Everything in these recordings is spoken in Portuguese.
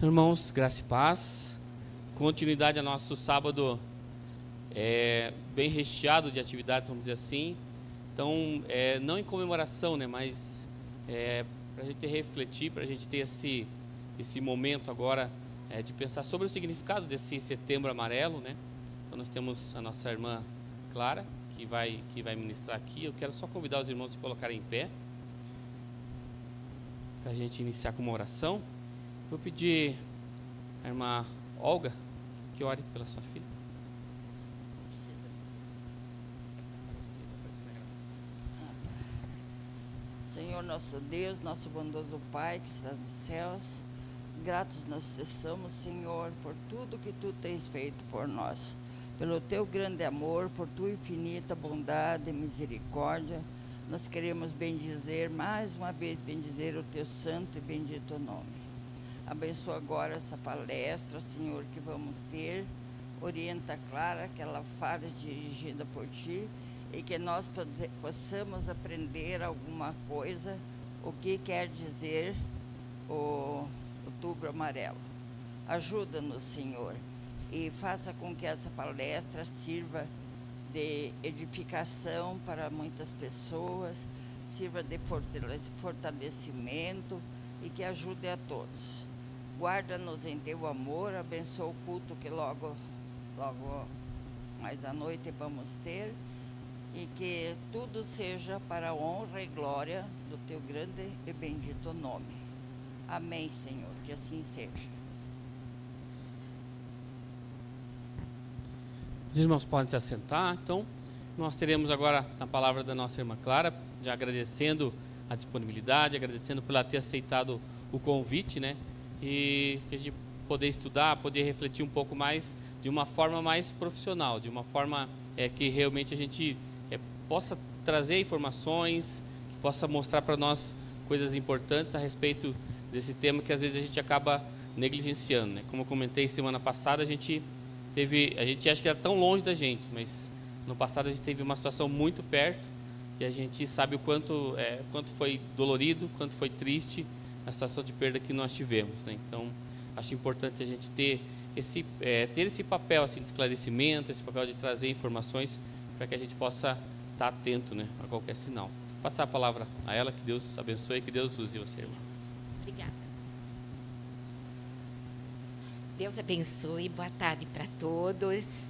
Então, irmãos, graça e paz. Continuidade ao nosso sábado bem recheado de atividades, vamos dizer assim. Então, não em comemoração, né, mas para a gente refletir, para a gente ter esse momento agora de pensar sobre o significado desse Setembro Amarelo, né? Então, nós temos a nossa irmã Clara, que vai ministrar aqui. Eu quero só convidar os irmãos a se colocarem em pé, para a gente iniciar com uma oração. Vou pedir à irmã Olga que ore pela sua filha. Senhor nosso Deus, nosso bondoso Pai que estás nos céus, gratos nós somos, Senhor, por tudo que Tu tens feito por nós, pelo Teu grande amor, por Tua infinita bondade e misericórdia. Nós queremos bendizer, mais uma vez, bendizer o Teu santo e bendito nome. Abençoa agora essa palestra, Senhor, que vamos ter. Orienta a Clara, que ela fale dirigida por Ti, e que nós possamos aprender alguma coisa, o que quer dizer o Outubro Amarelo. Ajuda-nos, Senhor, e faça com que essa palestra sirva de edificação para muitas pessoas, sirva de fortalecimento e que ajude a todos. Guarda-nos em Teu amor, abençoa o culto que logo mais à noite vamos ter, e que tudo seja para a honra e glória do Teu grande e bendito nome. Amém, Senhor, que assim seja. Os irmãos podem se assentar. Então, nós teremos agora a palavra da nossa irmã Clara, já agradecendo a disponibilidade, agradecendo por ela ter aceitado o convite, né? E que a gente poder estudar, poder refletir um pouco mais de uma forma mais profissional, de uma forma que realmente a gente possa trazer informações, que possa mostrar para nós coisas importantes a respeito desse tema que às vezes a gente acaba negligenciando, né? Como eu comentei semana passada, a gente acha que era tão longe da gente, mas no passado a gente teve uma situação muito perto e a gente sabe o quanto foi dolorido, quanto foi triste a situação de perda que nós tivemos, né? Então, acho importante a gente ter esse papel assim, de esclarecimento, esse papel de trazer informações para que a gente possa estar atento, né, a qualquer sinal. Vou passar a palavra a ela, que Deus abençoe e que Deus use você, irmã. Obrigada. Deus abençoe, boa tarde para todos.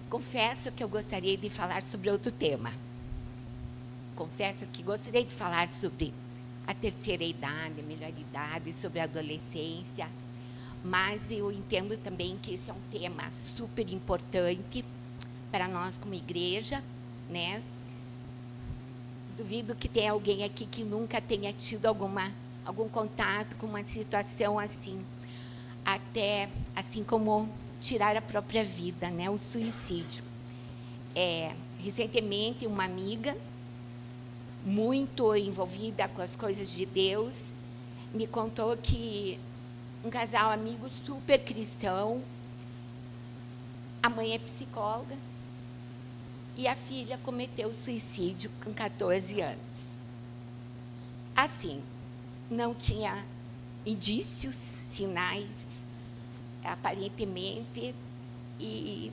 Confesso que eu gostaria de falar sobre outro tema. Confesso que gostaria de falar sobre a terceira idade, a melhor idade, sobre a adolescência, mas eu entendo também que esse é um tema super importante para nós como igreja, né? Duvido que tenha alguém aqui que nunca tenha tido algum contato com uma situação assim, até assim como tirar a própria vida, né? O suicídio. Recentemente, uma amiga muito envolvida com as coisas de Deus me contou que um casal amigo super cristão, a mãe é psicóloga e a filha cometeu suicídio com 14 anos. Assim, não tinha indícios, sinais, aparentemente, e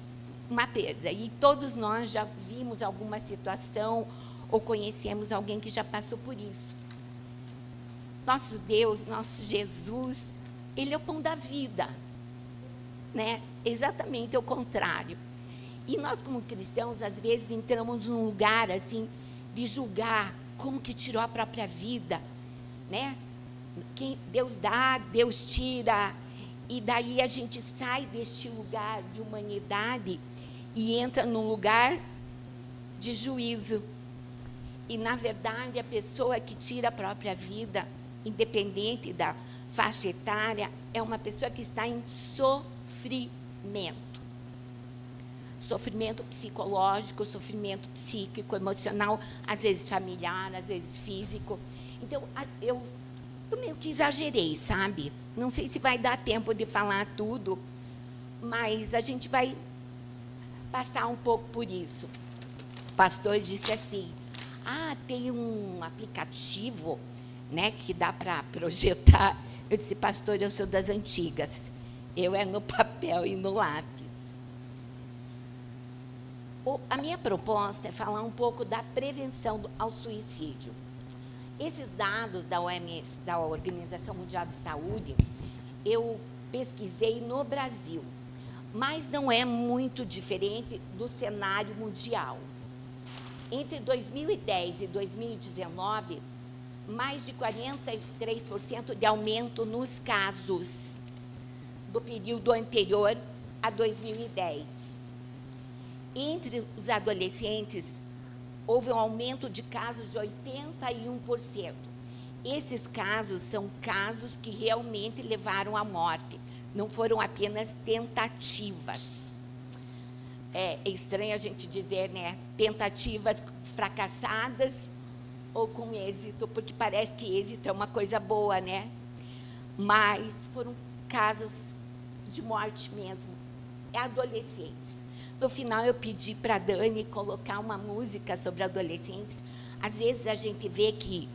uma perda. E todos nós já vimos alguma situação ou conhecemos alguém que já passou por isso. Nosso Deus, nosso Jesus, Ele é o pão da vida, né? Exatamente o contrário. E nós, como cristãos, às vezes entramos num lugar assim de julgar como que tirou a própria vida, né? Quem Deus dá, Deus tira, e daí a gente sai deste lugar de humanidade e entra num lugar de juízo. E, na verdade, a pessoa que tira a própria vida, independente da faixa etária, é uma pessoa que está em sofrimento. Sofrimento psicológico, sofrimento psíquico, emocional, às vezes familiar, às vezes físico. Então, eu meio que exagerei, sabe? Não sei se vai dar tempo de falar tudo, mas a gente vai passar um pouco por isso. O pastor disse assim: tem um aplicativo, né, que dá para projetar. Eu disse, pastor, eu sou das antigas. Eu é no papel e no lápis. A minha proposta é falar um pouco da prevenção ao suicídio. Esses dados da OMS, da Organização Mundial de Saúde, eu pesquisei no Brasil, mas não é muito diferente do cenário mundial. Entre 2010 e 2019, mais de 43% de aumento nos casos do período anterior a 2010. Entre os adolescentes, houve um aumento de casos de 81%. Esses casos são casos que realmente levaram à morte, não foram apenas tentativas. É estranho a gente dizer, né, tentativas fracassadas ou com êxito, porque parece que êxito é uma coisa boa, né? Mas foram casos de morte mesmo, adolescentes. No final, eu pedi para a Dani colocar uma música sobre adolescentes. Às vezes, a gente vê que,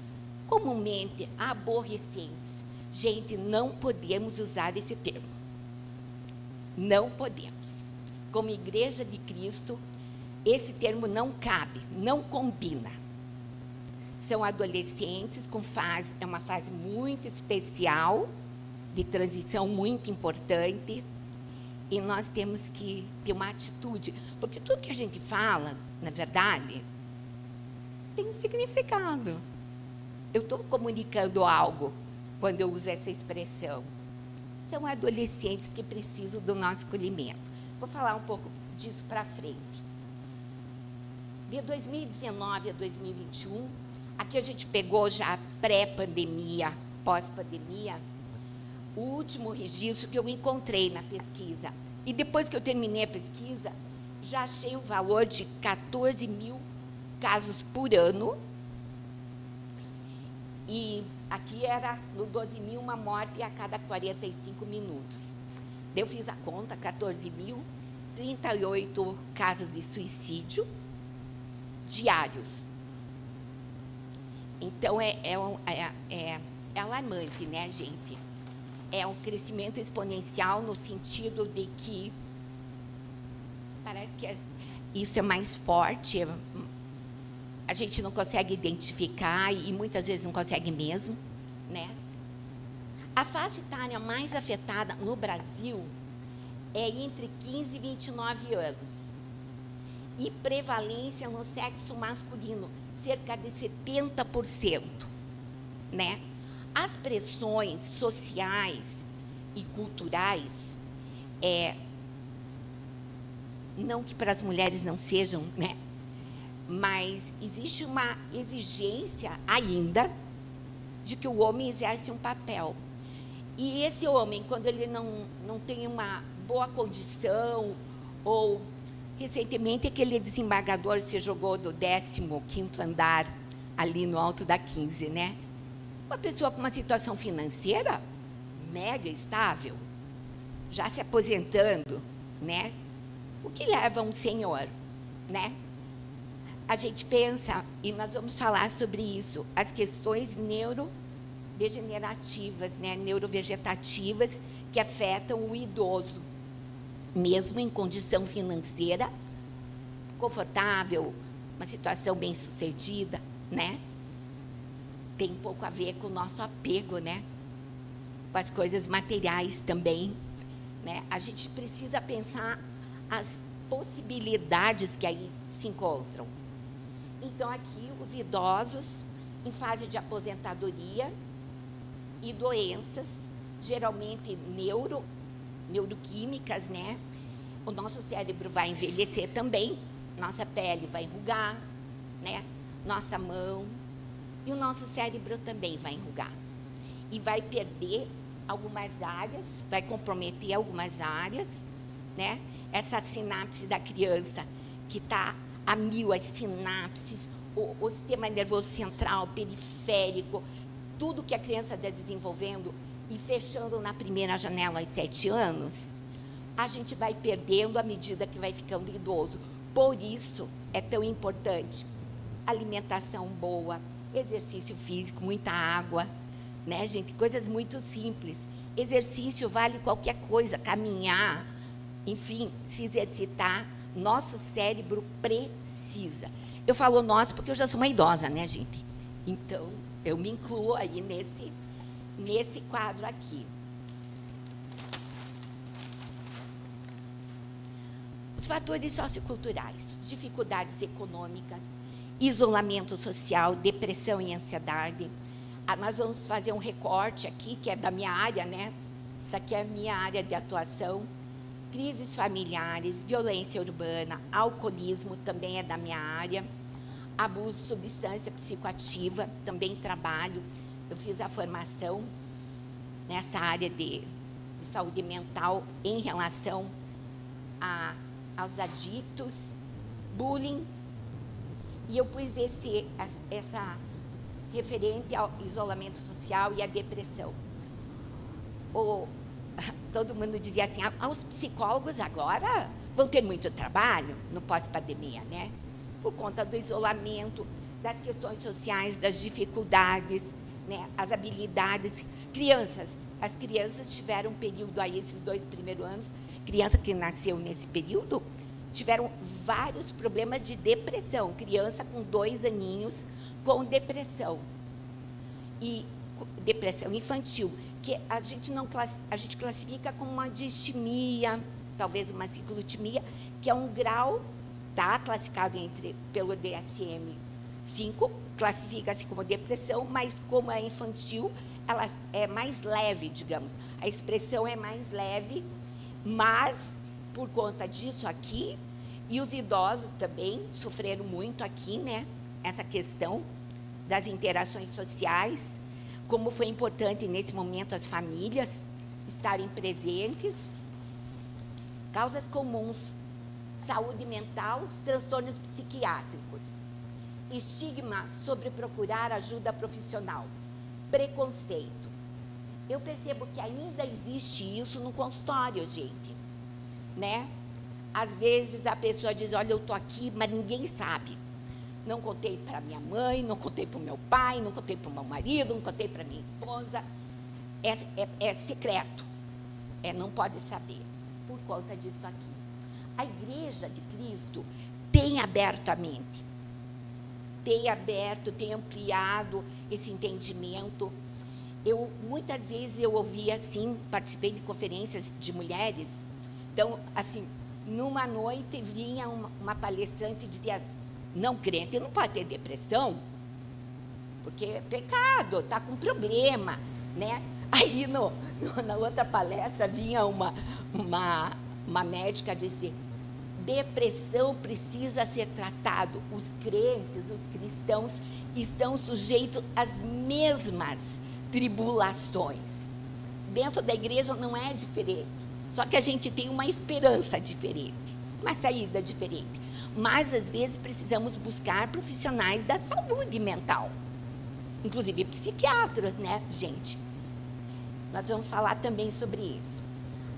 comumente, aborrecentes. Gente, não podemos usar esse termo. Não podemos. Como Igreja de Cristo, esse termo não cabe, não combina. São adolescentes com fase, é uma fase muito especial, de transição muito importante, e nós temos que ter uma atitude, porque tudo que a gente fala, na verdade, tem um significado. Eu estou comunicando algo quando eu uso essa expressão. São adolescentes que precisam do nosso acolhimento. Vou falar um pouco disso para frente. De 2019 a 2021, aqui a gente pegou já pré-pandemia, pós-pandemia, o último registro que eu encontrei na pesquisa. E depois que eu terminei a pesquisa, já achei o valor de 14 mil casos por ano. E aqui era, no 12 mil, uma morte a cada 45 minutos. Eu fiz a conta, 14 mil, 38 casos de suicídio diários. Então, é alarmante, né, gente? É um crescimento exponencial no sentido de que parece que isso é mais forte, a gente não consegue identificar e muitas vezes não consegue mesmo, né? A faixa etária mais afetada no Brasil é entre 15 e 29 anos. E prevalência no sexo masculino, cerca de 70%, né? As pressões sociais e culturais, não que para as mulheres não sejam, né? Mas existe uma exigência ainda de que o homem exerce um papel. E esse homem, quando ele não tem uma boa condição, ou recentemente aquele desembargador se jogou do 15º andar, ali no alto da 15, né? Uma pessoa com uma situação financeira mega estável, já se aposentando, né? O que leva um senhor, né? A gente pensa, e nós vamos falar sobre isso, as questões neurodegenerativas, né? Neurovegetativas, que afetam o idoso, mesmo em condição financeira confortável, uma situação bem-sucedida, né? Tem um pouco a ver com o nosso apego, né? Com as coisas materiais também, né? A gente precisa pensar as possibilidades que aí se encontram. Então, aqui, os idosos em fase de aposentadoria e doenças, geralmente neuroquímicas, né? O nosso cérebro vai envelhecer também, nossa pele vai enrugar, né? Nossa mão. E o nosso cérebro também vai enrugar. E vai perder algumas áreas, vai comprometer algumas áreas, né? Essa sinapse da criança, que está a mil, as sinapses, o sistema nervoso central, periférico, tudo que a criança está desenvolvendo e fechando na primeira janela aos 7 anos, a gente vai perdendo à medida que vai ficando idoso. Por isso, é tão importante alimentação boa, exercício físico, muita água, né, gente? Coisas muito simples. Exercício vale qualquer coisa, caminhar, enfim, se exercitar. Nosso cérebro precisa. Eu falo nosso porque eu já sou uma idosa, né, gente? Então, eu me incluo aí nesse quadro aqui. Os fatores socioculturais, dificuldades econômicas, isolamento social, depressão e ansiedade. Nós vamos fazer um recorte aqui, que é da minha área, né? Isso aqui é a minha área de atuação. Crises familiares, violência urbana, alcoolismo também é da minha área. Abuso de substância psicoativa, também trabalho. Eu fiz a formação nessa área de saúde mental em relação aos adictos, bullying. E eu pus essa referente ao isolamento social e à depressão. Todo mundo dizia assim, os psicólogos agora vão ter muito trabalho no pós-pandemia, né? Por conta do isolamento, das questões sociais, das dificuldades, né? As habilidades. As crianças tiveram um período aí, esses 2 primeiros anos, criança que nasceu nesse período, tiveram vários problemas de depressão. Criança com 2 aninhos com depressão. E depressão infantil, que a gente classifica como uma distimia, talvez uma ciclotimia, que é um grau, está classificado pelo DSM-5, classifica-se como depressão, mas como é infantil, ela é mais leve, digamos. A expressão é mais leve, mas, por conta disso aqui, e os idosos também sofreram muito aqui, né? Essa questão das interações sociais, como foi importante nesse momento as famílias estarem presentes. Causas comuns: saúde mental, transtornos psiquiátricos, estigma sobre procurar ajuda profissional, preconceito. Eu percebo que ainda existe isso no consultório, gente, né? Às vezes a pessoa diz, olha, eu estou aqui, mas ninguém sabe. Não contei para minha mãe, não contei para o meu pai, não contei para o meu marido, não contei para minha esposa. É secreto. Não pode saber, por conta disso aqui. A Igreja de Cristo tem aberto a mente, tem ampliado esse entendimento. Muitas vezes eu ouvi assim, participei de conferências de mulheres, então, assim, numa noite vinha uma palestrante e dizia, não crente não pode ter depressão, porque é pecado, está com problema, né? Aí, na outra palestra, vinha uma médica dizer, depressão precisa ser tratado. Os crentes, os cristãos, estão sujeitos às mesmas tribulações. Dentro da igreja não é diferente, só que a gente tem uma esperança diferente, uma saída diferente. Mas, às vezes, precisamos buscar profissionais da saúde mental, inclusive psiquiatras, né, gente? Nós vamos falar também sobre isso.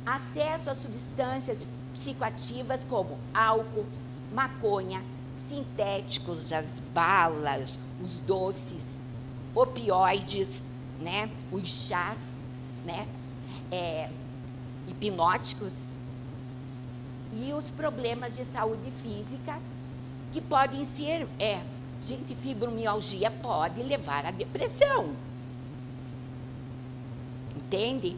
Acesso a substâncias psicoativas como álcool, maconha, sintéticos, as balas, os doces, opioides, né, os chás, né, hipnóticos, e os problemas de saúde física que podem ser, gente, fibromialgia pode levar à depressão. Entende?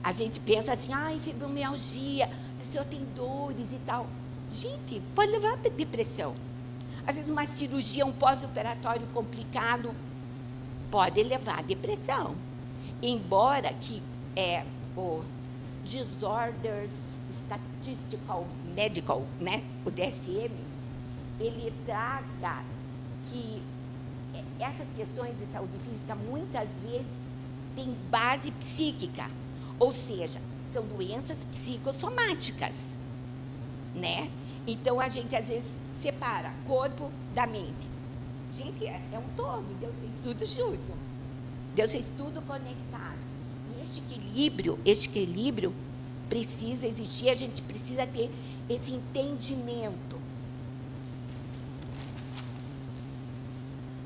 A gente pensa assim, fibromialgia, o senhor tem dores e tal. Gente, pode levar à depressão. Às vezes uma cirurgia, um pós-operatório complicado, pode levar à depressão. Embora que o Disorders Statistical Medical, né, o DSM, ele traga que essas questões de saúde física muitas vezes têm base psíquica, ou seja, são doenças psicossomáticas, né? Então a gente às vezes separa corpo da mente. Gente, é um todo, Deus fez tudo junto. Deus fez tudo conectado. E este equilíbrio precisa existir, a gente precisa ter esse entendimento.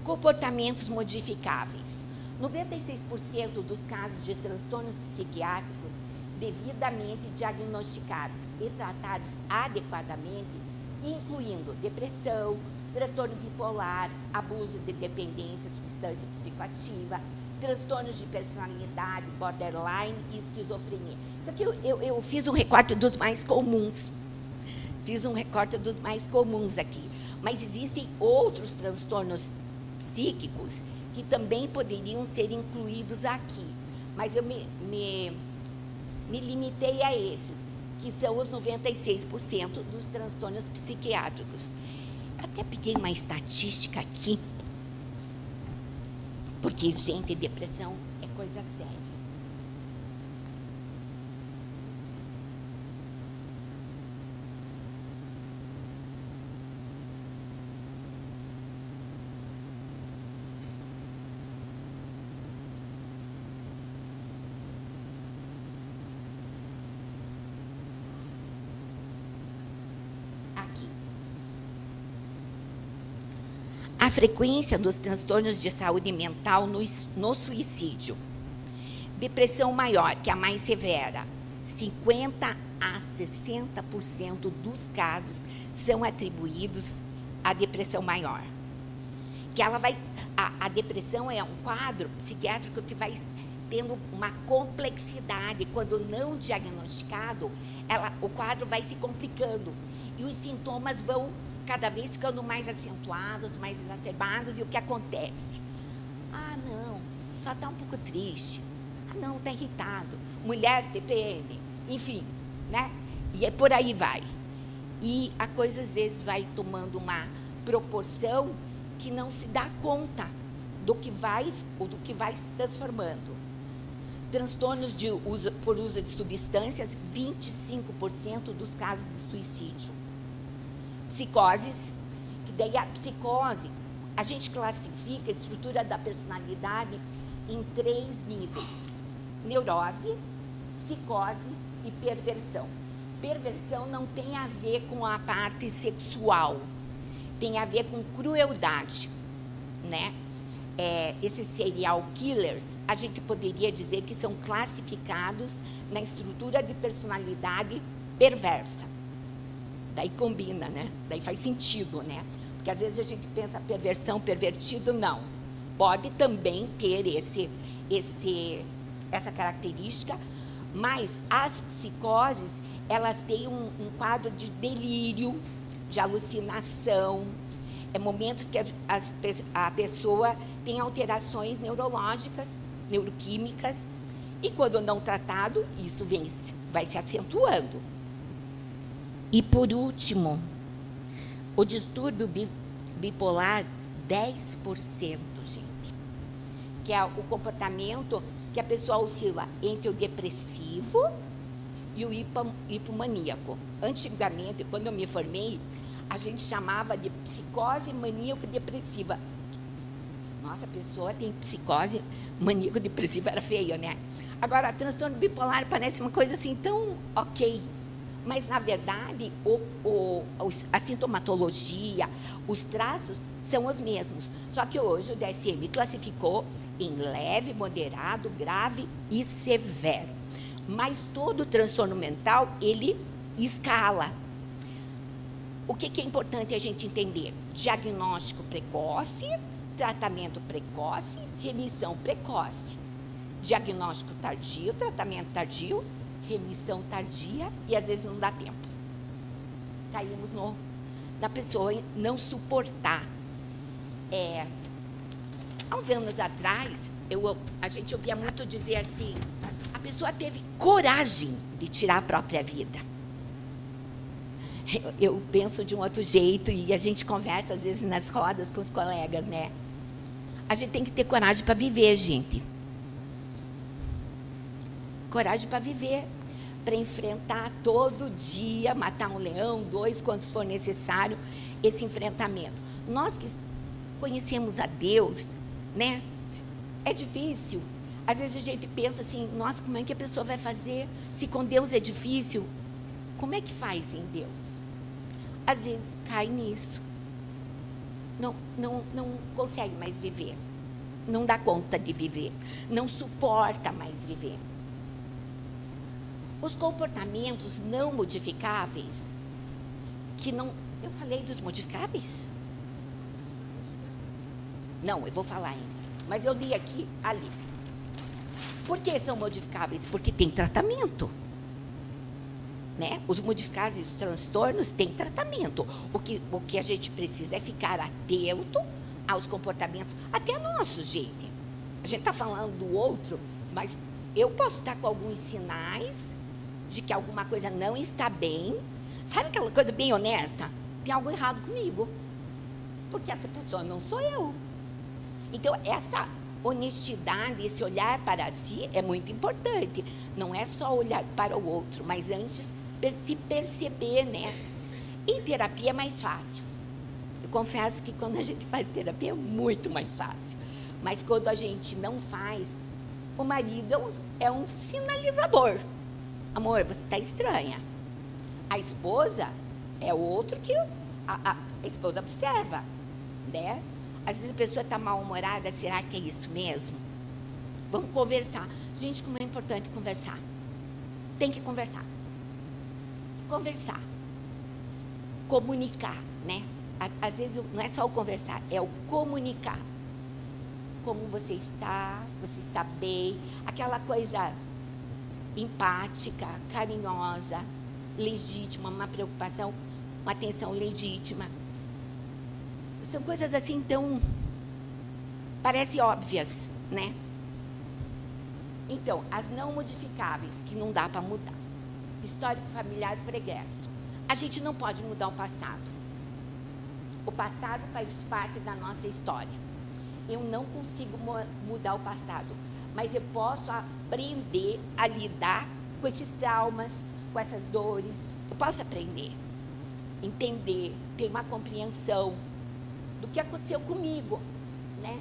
Comportamentos modificáveis. 96% dos casos de transtornos psiquiátricos devidamente diagnosticados e tratados adequadamente, incluindo depressão, transtorno bipolar, abuso de dependência, substância psicoativa, transtornos de personalidade, borderline e esquizofrenia. Isso aqui eu fiz um recorte dos mais comuns. Fiz um recorte dos mais comuns aqui. Mas existem outros transtornos psíquicos que também poderiam ser incluídos aqui. Mas eu me limitei a esses, que são os 96% dos transtornos psiquiátricos. Até peguei uma estatística aqui, porque, gente, depressão é coisa séria. A frequência dos transtornos de saúde mental no suicídio. Depressão maior, que é a mais severa. 50% a 60% dos casos são atribuídos à depressão maior. Que ela vai, a depressão é um quadro psiquiátrico que vai tendo uma complexidade. Quando não diagnosticado, o quadro vai se complicando. E os sintomas vão cada vez ficando mais acentuados, mais exacerbados, e o que acontece? Ah, não, só está um pouco triste. Ah, não, está irritado. Mulher, TPM, enfim, né? E por aí vai. E a coisa, às vezes, vai tomando uma proporção que não se dá conta do que vai se transformando. Transtornos por uso de substâncias, 25% dos casos de suicídio. Psicoses, que daí a psicose, a gente classifica a estrutura da personalidade em 3 níveis: neurose, psicose e perversão. Perversão não tem a ver com a parte sexual, tem a ver com crueldade, né? Esses serial killers, a gente poderia dizer que são classificados na estrutura de personalidade perversa. Daí combina, né? Daí faz sentido, né? Porque às vezes a gente pensa perversão, pervertido, não. Pode também ter essa característica, mas as psicoses, elas têm um quadro de delírio, de alucinação, momentos que a pessoa tem alterações neurológicas, neuroquímicas, e quando não tratado, isso vai se acentuando. E, por último, o distúrbio bipolar, 10%, gente, que é o comportamento que a pessoa oscila entre o depressivo e o hipomaníaco. Antigamente, quando eu me formei, a gente chamava de psicose maníaco-depressiva. Nossa, a pessoa tem psicose maníaco-depressiva, era feio, né? Agora, transtorno bipolar parece uma coisa assim tão ok. Mas, na verdade, a sintomatologia, os traços são os mesmos. Só que hoje o DSM classificou em leve, moderado, grave e severo. Mas todo transtorno mental, ele escala. O que é importante a gente entender? Diagnóstico precoce, tratamento precoce, remissão precoce. Diagnóstico tardio, tratamento tardio, remissão tardia, e às vezes não dá tempo. Caímos na pessoa não suportar. Há uns anos atrás, a gente ouvia muito dizer assim, a pessoa teve coragem de tirar a própria vida. Eu penso de um outro jeito, e a gente conversa às vezes nas rodas com os colegas, né? A gente tem que ter coragem para viver, gente. Coragem para viver, para enfrentar todo dia, matar um leão, 2, quantos for necessário, esse enfrentamento. Nós que conhecemos a Deus, né? É difícil. Às vezes a gente pensa assim, nossa, como é que a pessoa vai fazer? Se com Deus é difícil, como é que faz sem Deus? Às vezes cai nisso. Não consegue mais viver. não dá conta de viver, não suporta mais viver. Os comportamentos não modificáveis, que não... Eu falei dos modificáveis? Não, eu vou falar ainda. Mas eu li aqui, ali. Por que são modificáveis? Porque tem tratamento. Né? Os modificáveis, os transtornos, têm tratamento. O que a gente precisa é ficar atento aos comportamentos, até nossos, gente. A gente está falando do outro, mas eu posso estar com alguns sinais de que alguma coisa não está bem. Sabe aquela coisa bem honesta? Tem algo errado comigo. Porque essa pessoa não sou eu. Então, essa honestidade, esse olhar para si é muito importante. Não é só olhar para o outro, mas antes se perceber, né? Em terapia é mais fácil. Eu confesso que quando a gente faz terapia é muito mais fácil. Mas quando a gente não faz, o marido é um sinalizador. Amor, você está estranha. A esposa é outro que a esposa observa, né? Às vezes a pessoa está mal-humorada, será que é isso mesmo? Vamos conversar. Gente, como é importante conversar. Tem que conversar. Conversar. Comunicar, né? Às vezes não é só o conversar, é o comunicar. Como você está bem, aquela coisa empática, carinhosa, legítima, uma preocupação, uma atenção legítima. São coisas assim, então, parecem óbvias, né? Então, as não modificáveis, que não dá para mudar. Histórico familiar pregresso. A gente não pode mudar o passado. O passado faz parte da nossa história. Eu não consigo mudar o passado, mas eu posso aprender a lidar com esses traumas, com essas dores. Eu posso aprender, entender, ter uma compreensão do que aconteceu comigo, né?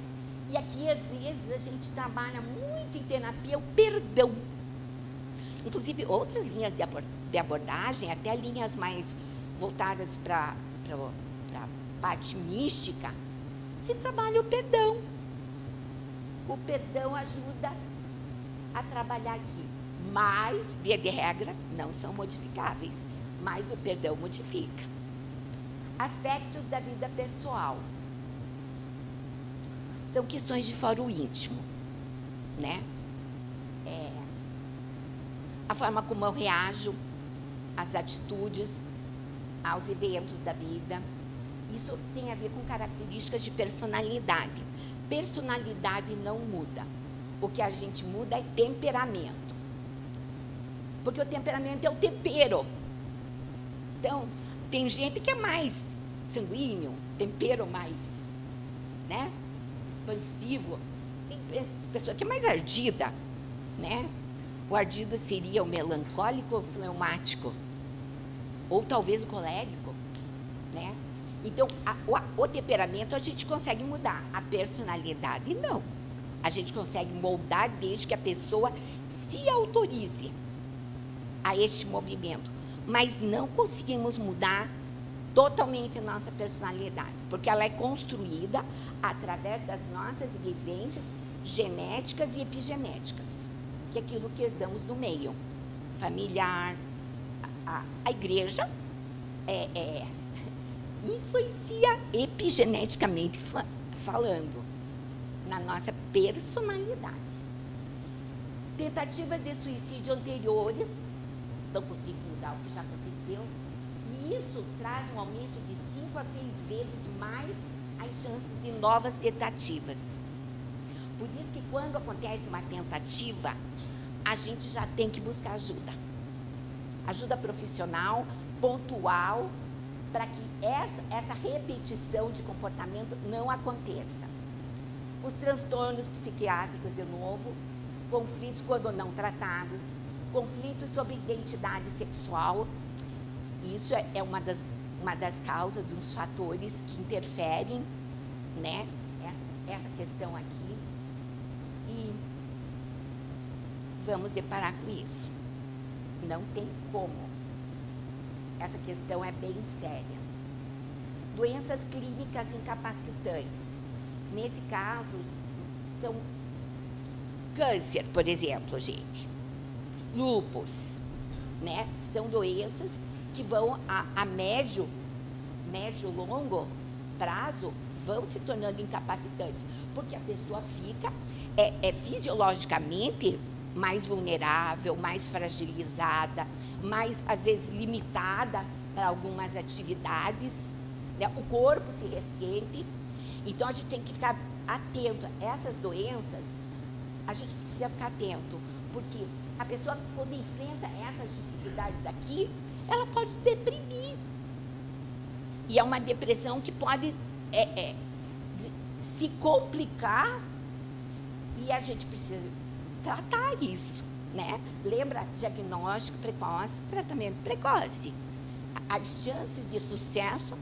E aqui, às vezes, a gente trabalha muito em terapia o perdão. Inclusive, outras linhas de abordagem, até linhas mais voltadas para a parte mística, se trabalha o perdão. O perdão ajuda a trabalhar aqui. Mas, via de regra, não são modificáveis. Mas o perdão modifica. Aspectos da vida pessoal. São questões de fórum íntimo, né? A forma como eu reajo às atitudes, aos eventos da vida. Isso tem a ver com características de personalidade. Personalidade não muda. O que a gente muda é temperamento. Porque o temperamento é o tempero. Então, tem gente que é mais sanguíneo, tempero mais, né? Expansivo. Tem pessoa que é mais ardida, né? O ardido seria o melancólico ou fleumático? Ou talvez o colérico, né? Então, o temperamento a gente consegue mudar. A personalidade, não. A gente consegue moldar desde que a pessoa se autorize a este movimento. Mas não conseguimos mudar totalmente a nossa personalidade, porque ela é construída através das nossas vivências genéticas e epigenéticas, que é aquilo que herdamos do meio familiar. A igreja influencia epigeneticamente falando na nossa personalidade. Tentativas de suicídio anteriores, não consigo mudar o que já aconteceu, e isso traz um aumento de 5 a 6 vezes mais as chances de novas tentativas. Por isso que quando acontece uma tentativa, a gente já tem que buscar ajuda. Ajuda profissional, pontual, para que essa repetição de comportamento não aconteça. Os transtornos psiquiátricos, de novo, conflitos quando não tratados, conflitos sobre identidade sexual. Isso é uma das causas, dos fatores que interferem, né? Essa questão aqui. E vamos deparar com isso. Não tem como. Essa questão é bem séria. Doenças clínicas incapacitantes. Nesse caso, são câncer, por exemplo, gente, lúpus, né? São doenças que vão a médio, longo prazo, vão se tornando incapacitantes, porque a pessoa fica fisiologicamente mais vulnerável, mais fragilizada, mais, às vezes, limitada para algumas atividades, né? O corpo se ressente. Então, a gente tem que ficar atento. Essas doenças, a gente precisa ficar atento, porque a pessoa, quando enfrenta essas dificuldades aqui, ela pode deprimir. E é uma depressão que pode se complicar, e a gente precisa tratar isso, né? Lembra, diagnóstico precoce, tratamento precoce. As chances de sucesso,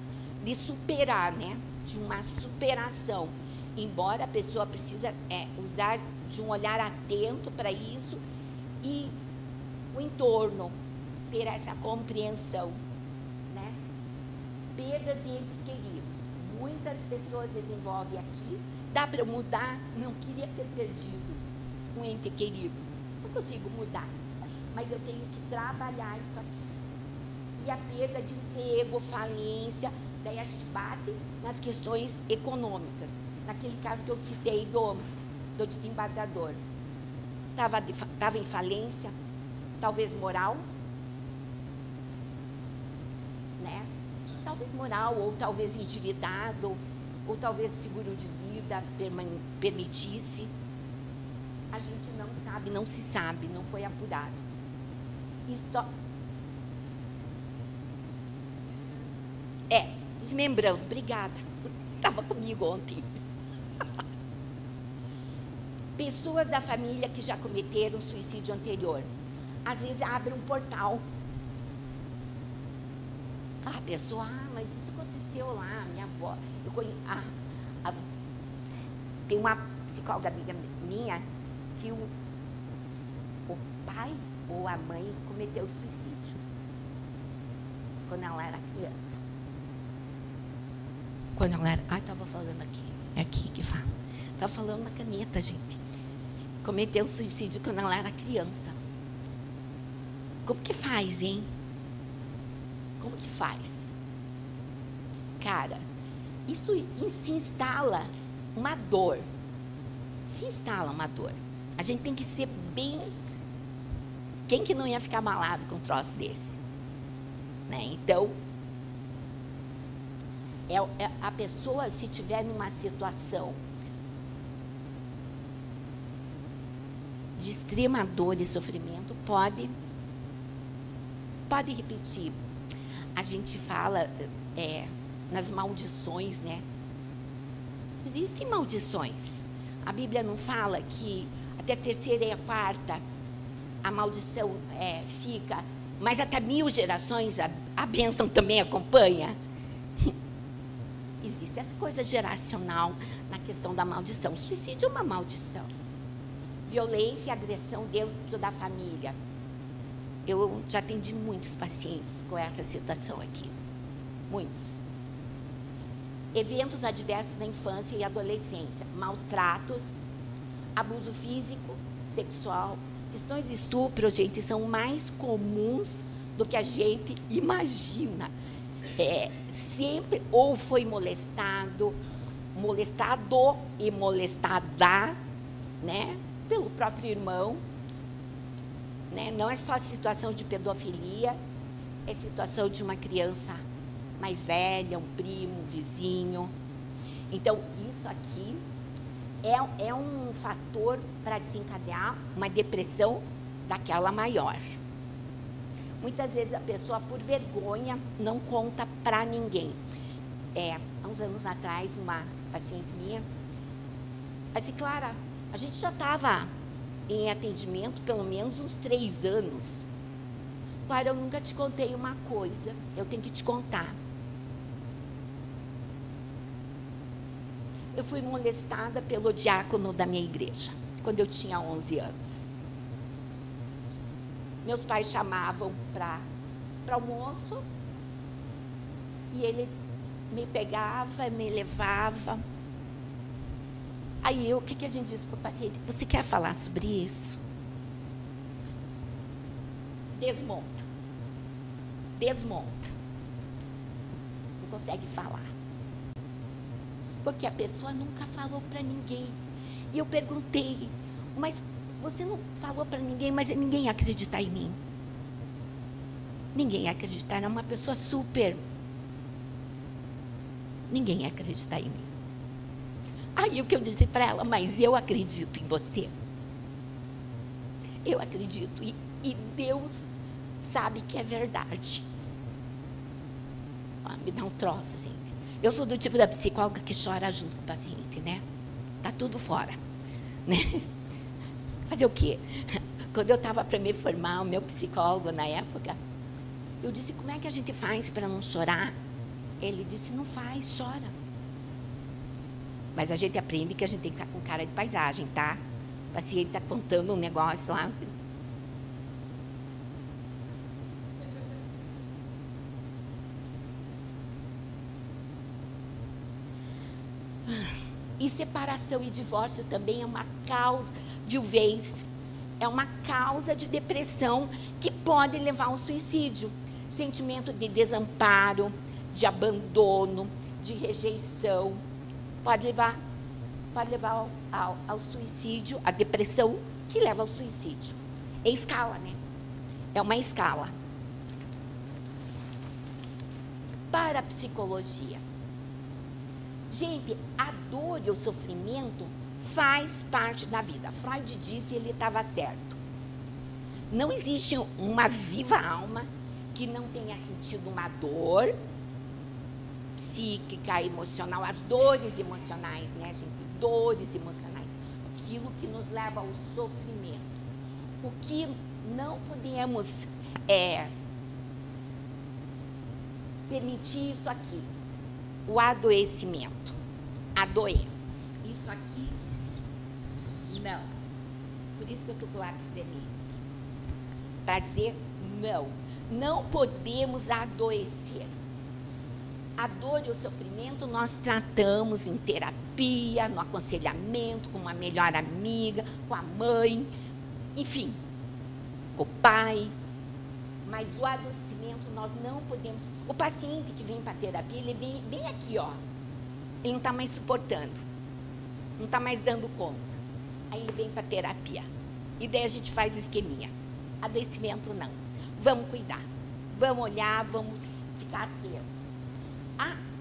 de superar, né? De uma superação. Embora a pessoa precisa usar de um olhar atento para isso, e o entorno ter essa compreensão, né? Perdas de entes queridos. Muitas pessoas desenvolvem aqui. Dá para eu mudar? Não queria ter perdido um ente querido. Não consigo mudar, mas eu tenho que trabalhar isso aqui. E a perda de emprego, falência, daí a gente bate nas questões econômicas. Naquele caso que eu citei do desembargador. Estava em falência, talvez moral, né? Talvez moral, ou talvez endividado, ou talvez seguro de vida permitisse. A gente não sabe, não se sabe, não foi apurado. Desmembrando, obrigada. Estava comigo ontem. Pessoas da família que já cometeram suicídio anterior. Às vezes abre um portal. A pessoa, mas isso aconteceu lá, minha avó. Tem uma psicóloga amiga minha que o pai ou a mãe cometeu suicídio quando ela era criança. Quando ela era... estava falando aqui. É aqui que fala. Estava falando na caneta, gente. Cometeu suicídio quando ela era criança. Como que faz, hein? Como que faz? Cara, isso se instala uma dor. Se instala uma dor. A gente tem que ser bem... Quem que não ia ficar malado com um troço desse? Né? Então, a pessoa, se tiver numa situação de extrema dor e sofrimento, pode repetir. A gente fala nas maldições, né? Existem maldições. A Bíblia não fala que até a terceira e a quarta a maldição fica, mas até 1000 gerações a bênção também acompanha. Existe essa coisa geracional na questão da maldição. O suicídio é uma maldição. Violência e agressão dentro da família. Eu já atendi muitos pacientes com essa situação aqui. Muitos. Eventos adversos na infância e adolescência. Maus tratos, abuso físico, sexual. Questões de estupro, gente, são mais comuns do que a gente imagina. Sempre ou foi molestado e molestada, né, pelo próprio irmão, né? Não é só a situação de pedofilia, é situação de uma criança mais velha, um primo, um vizinho. Então, isso aqui é um fator para desencadear uma depressão daquela maior. Muitas vezes a pessoa, por vergonha, não conta para ninguém. Há uns anos atrás, uma paciente minha, assim, Clara, a gente já estava em atendimento pelo menos uns 3 anos. Clara, eu nunca te contei uma coisa, eu tenho que te contar. Eu fui molestada pelo diácono da minha igreja, quando eu tinha 11 anos. Meus pais chamavam para almoço e ele me pegava, me levava. Aí, o que a gente diz para o paciente? Você quer falar sobre isso? Desmonta. Desmonta. Não consegue falar. Porque a pessoa nunca falou para ninguém. E eu perguntei, mas você não falou para ninguém, mas ninguém ia acreditar em mim. Ninguém ia acreditar, era uma pessoa super. Ninguém ia acreditar em mim. Aí o que eu disse para ela, mas eu acredito em você. Eu acredito e Deus sabe que é verdade. Me dá um troço, gente. Eu sou do tipo da psicóloga que chora junto com o paciente, né? Tá tudo fora, né? Fazer o quê? Quando eu estava para me formar, o meu psicólogo na época, eu disse, como é que a gente faz para não chorar? Ele disse, não faz, chora. Mas a gente aprende que a gente tem que ficar com cara de paisagem, tá? O paciente está contando um negócio lá. Assim. E separação e divórcio também é uma causa, viuvez, é uma causa de depressão que pode levar ao suicídio. Sentimento de desamparo, de abandono, de rejeição, pode levar ao suicídio, a depressão que leva ao suicídio. É escala, né? É uma escala. Para a psicologia. Gente, a dor e o sofrimento faz parte da vida. Freud disse e ele estava certo. Não existe uma viva alma que não tenha sentido uma dor psíquica, emocional, as dores emocionais, né, gente? Dores emocionais. Aquilo que nos leva ao sofrimento. O que não podemos permitir isso aqui. O adoecimento. A doença. Isso aqui, não. Por isso que eu estou com o lápis vermelho. Para dizer não. Não podemos adoecer. A dor e o sofrimento nós tratamos em terapia, no aconselhamento, com uma melhor amiga, com a mãe, enfim, com o pai. Mas o adoecimento nós não podemos. O paciente que vem para a terapia, ele vem bem aqui, ó. Ele não está mais suportando. Não está mais dando conta. Aí ele vem para a terapia. E daí a gente faz o esqueminha. Adoecimento não. Vamos cuidar. Vamos olhar, vamos ficar atentos.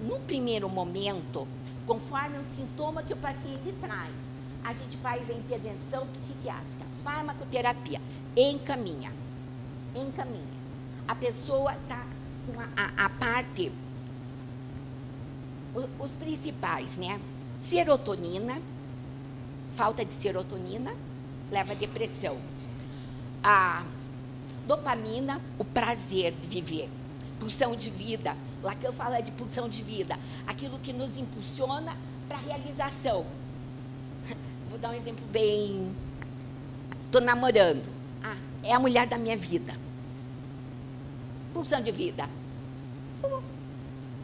No primeiro momento, conforme o sintoma que o paciente traz, a gente faz a intervenção psiquiátrica, farmacoterapia, encaminha. A pessoa está com a parte, os principais, né? Serotonina, falta de serotonina, leva à depressão. A dopamina, o prazer de viver. Pulsão de vida. Lacan fala de pulsão de vida. Aquilo que nos impulsiona para a realização. Vou dar um exemplo bem... Estou namorando. É a mulher da minha vida. Pulsão de vida.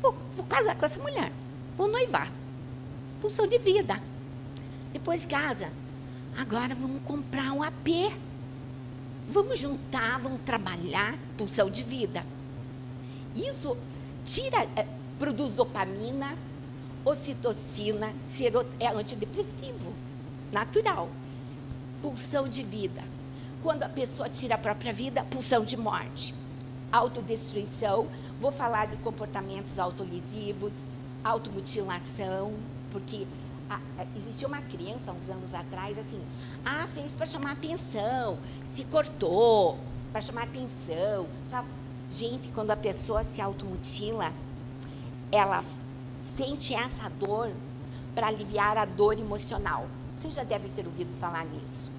Vou casar com essa mulher. Vou noivar. Pulsão de vida. Depois casa. Agora vamos comprar um AP. Vamos juntar, vamos trabalhar. Pulsão de vida. Isso produz dopamina, ocitocina, é antidepressivo, natural. Pulsão de vida. Quando a pessoa tira a própria vida, pulsão de morte. Autodestruição, vou falar de comportamentos autolesivos, automutilação, porque existia uma criança, uns anos atrás, assim, fez para chamar atenção, se cortou para chamar atenção, sabe? Gente, quando a pessoa se automutila, ela sente essa dor para aliviar a dor emocional. Vocês já devem ter ouvido falar nisso.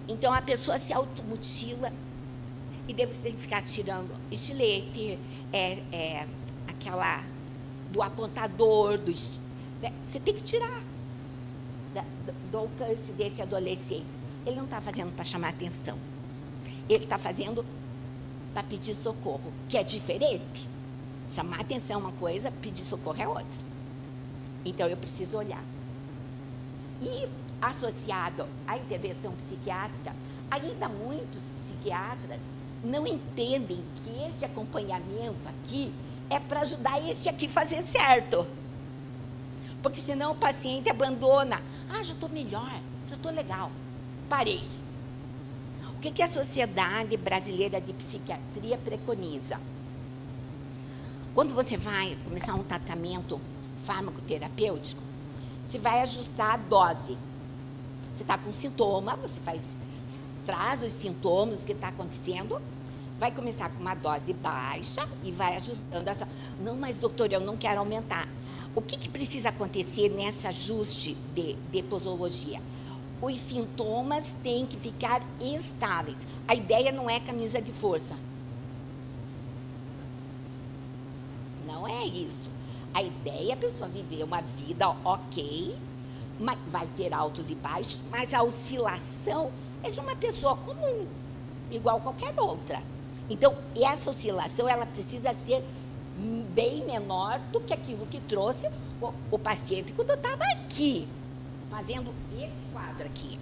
Então, a pessoa se automutila e deve ter que ficar tirando estilete, aquela do apontador, você tem que tirar do alcance desse adolescente. Ele não está fazendo para chamar atenção. Ele está fazendo para pedir socorro, que é diferente. Chamar atenção é uma coisa, pedir socorro é outra. Então, eu preciso olhar. E associado à intervenção psiquiátrica, ainda muitos psiquiatras não entendem que esse acompanhamento aqui é para ajudar este aqui a fazer certo. Porque senão o paciente abandona. Ah, já estou melhor, já estou legal, parei. O que a Sociedade Brasileira de Psiquiatria preconiza? Quando você vai começar um tratamento farmacoterapêutico, você vai ajustar a dose. Você está com sintoma, você traz os sintomas, o que está acontecendo, vai começar com uma dose baixa e vai ajustando essa. Não, mas doutor, eu não quero aumentar. O que precisa acontecer nesse ajuste de posologia? Os sintomas têm que ficar estáveis. A ideia não é camisa de força. Não é isso. A ideia é a pessoa viver uma vida ok, mas vai ter altos e baixos, mas a oscilação é de uma pessoa comum, igual qualquer outra. Então, essa oscilação, ela precisa ser bem menor do que aquilo que trouxe o paciente quando eu estava aqui, fazendo esse quadro aqui.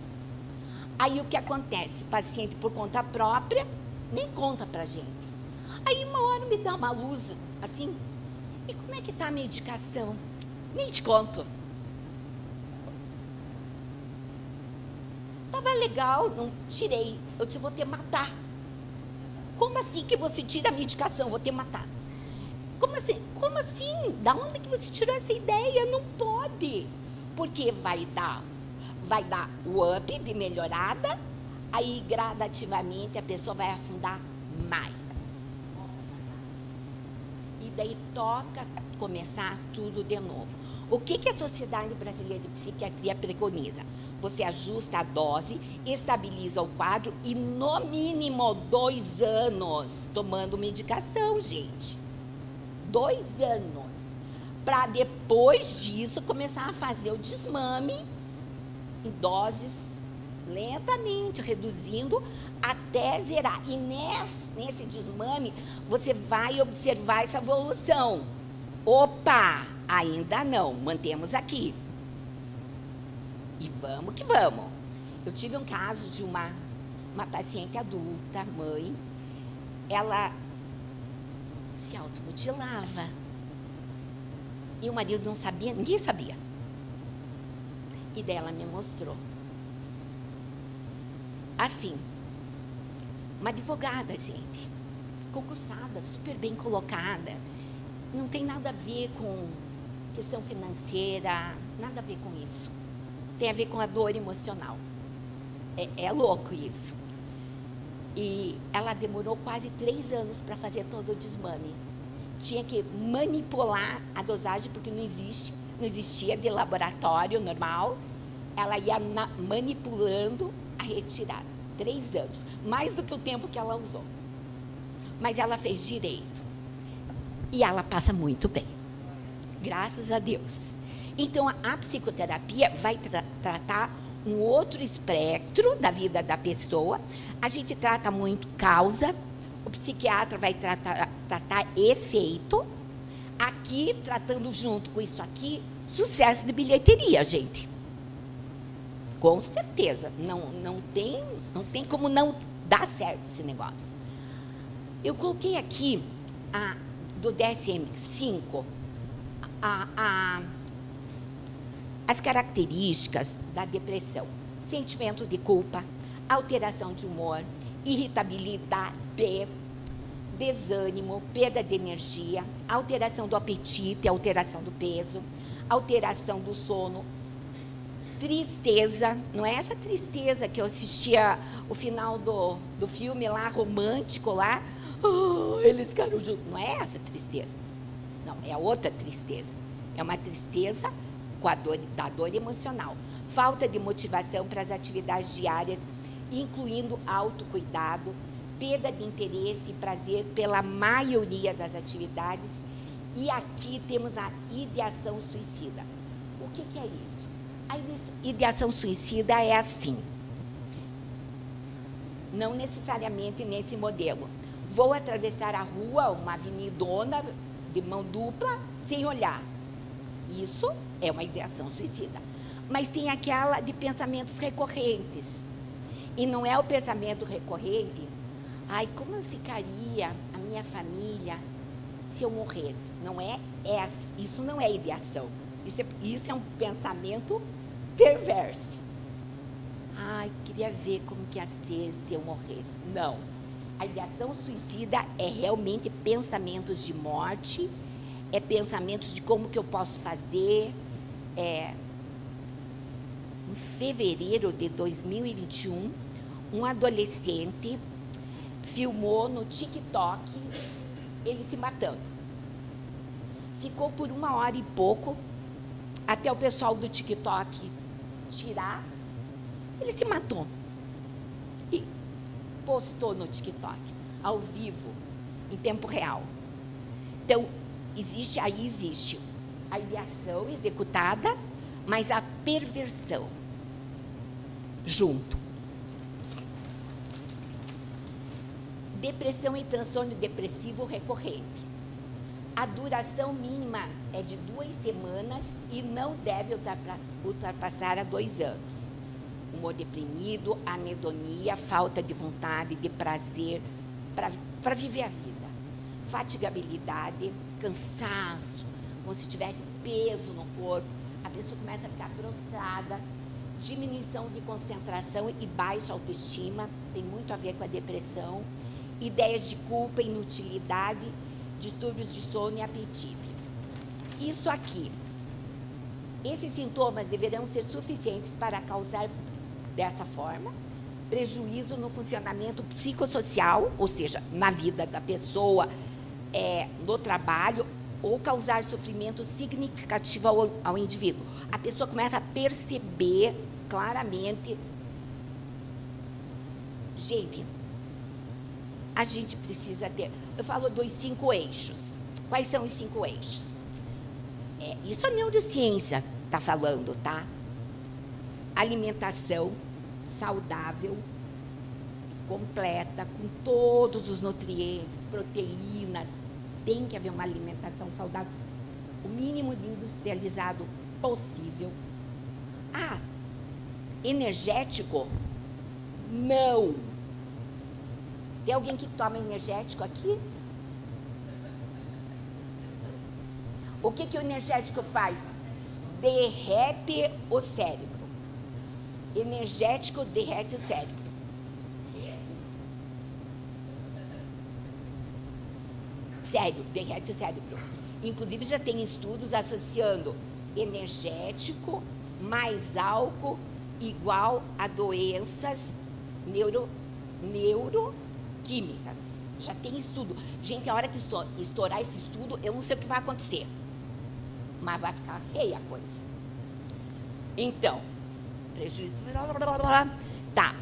Aí, o que acontece? O paciente, por conta própria, nem conta pra gente. Aí, uma hora me dá uma luz, assim, e como é que tá a medicação? Nem te conto. Tava legal, não tirei. Eu disse, vou te matar. Como assim que você tira a medicação? Vou te matar. Como assim? Como assim? Da onde que você tirou essa ideia? Não pode. Porque vai dar o up de melhorada, aí gradativamente a pessoa vai afundar mais. E daí toca começar tudo de novo. O que a Sociedade Brasileira de Psiquiatria preconiza? Você ajusta a dose, estabiliza o quadro e, no mínimo, 2 anos tomando medicação, gente. 2 anos. Para depois disso começar a fazer o desmame em doses lentamente, reduzindo até zerar. E nesse desmame, você vai observar essa evolução. Opa, ainda não, mantemos aqui. E vamos que vamos. Eu tive um caso de uma paciente adulta, mãe, ela se automutilava. E o marido não sabia, ninguém sabia. E daí ela me mostrou. Assim, uma advogada, gente, concursada, super bem colocada. Não tem nada a ver com questão financeira, nada a ver com isso. Tem a ver com a dor emocional. É louco isso. E ela demorou quase 3 anos para fazer todo o desmame. Tinha que manipular a dosagem, porque não existia de laboratório normal. Ela ia manipulando a retirada. 3 anos. Mais do que o tempo que ela usou. Mas ela fez direito. E ela passa muito bem. Graças a Deus. Então, a psicoterapia vai tratar um outro espectro da vida da pessoa. A gente trata muito causa, o psiquiatra vai tratar efeito. Aqui, tratando junto com isso aqui, sucesso de bilheteria, gente. Com certeza. Não tem como não dar certo esse negócio. Eu coloquei aqui, do DSM-5, as características da depressão: sentimento de culpa, alteração de humor, irritabilidade, desânimo, perda de energia, alteração do apetite, alteração do peso, alteração do sono, tristeza. Não é essa tristeza que eu assistia o final do filme lá, romântico lá, eles ficaram juntos. Não é essa tristeza. Não, é outra tristeza. É uma tristeza com a dor, da dor emocional. Falta de motivação para as atividades diárias, incluindo autocuidado, perda de interesse e prazer pela maioria das atividades. E aqui temos a ideação suicida. O que é isso? A ideação suicida é assim. Não necessariamente nesse modelo. Vou atravessar a rua, uma avenidona de mão dupla, sem olhar. Isso é uma ideação suicida. mas tem aquela de pensamentos recorrentes. E não é o pensamento recorrente, ai, como ficaria a minha família se eu morresse? Não é essa, isso não é ideação. Isso é um pensamento perverso. Ai, queria ver como que ia ser se eu morresse. Não. A ideação suicida é realmente pensamentos de morte, é pensamentos de como que eu posso fazer. Em fevereiro de 2021, um adolescente filmou no TikTok ele se matando. Ficou por 1 hora e pouco, até o pessoal do TikTok tirar, ele se matou. E postou no TikTok, ao vivo, em tempo real. Então, existe a ideação executada, mas a perversão junto. Depressão e transtorno depressivo recorrente. A duração mínima é de 2 semanas e não deve ultrapassar a 2 anos. Humor deprimido, anedonia, falta de vontade, de prazer para viver a vida. Fatigabilidade, cansaço, como se tivesse peso no corpo. A pessoa começa a ficar prostrada, diminuição de concentração e baixa autoestima, tem muito a ver com a depressão, ideias de culpa, inutilidade, distúrbios de sono e apetite. Isso aqui, esses sintomas deverão ser suficientes para causar, dessa forma, prejuízo no funcionamento psicossocial, ou seja, na vida da pessoa, no trabalho, ou causar sofrimento significativo ao indivíduo. A pessoa começa a perceber claramente. Gente, a gente precisa ter... Eu falo dos 5 eixos. Quais são os 5 eixos? Isso a neurociência está falando, tá? Alimentação saudável, completa, com todos os nutrientes, proteínas. Tem que haver uma alimentação saudável, o mínimo de industrializado possível. Energético? Não. Tem alguém que toma energético aqui? O que o energético faz? Derrete o cérebro. Energético derrete o cérebro. Sério, derrete o cérebro. Inclusive, já tem estudos associando energético mais álcool igual a doenças neuroquímicas. Já tem estudo. Gente, a hora que estourar esse estudo, eu não sei o que vai acontecer. Mas vai ficar feia a coisa. Então, prejuízo... Tá.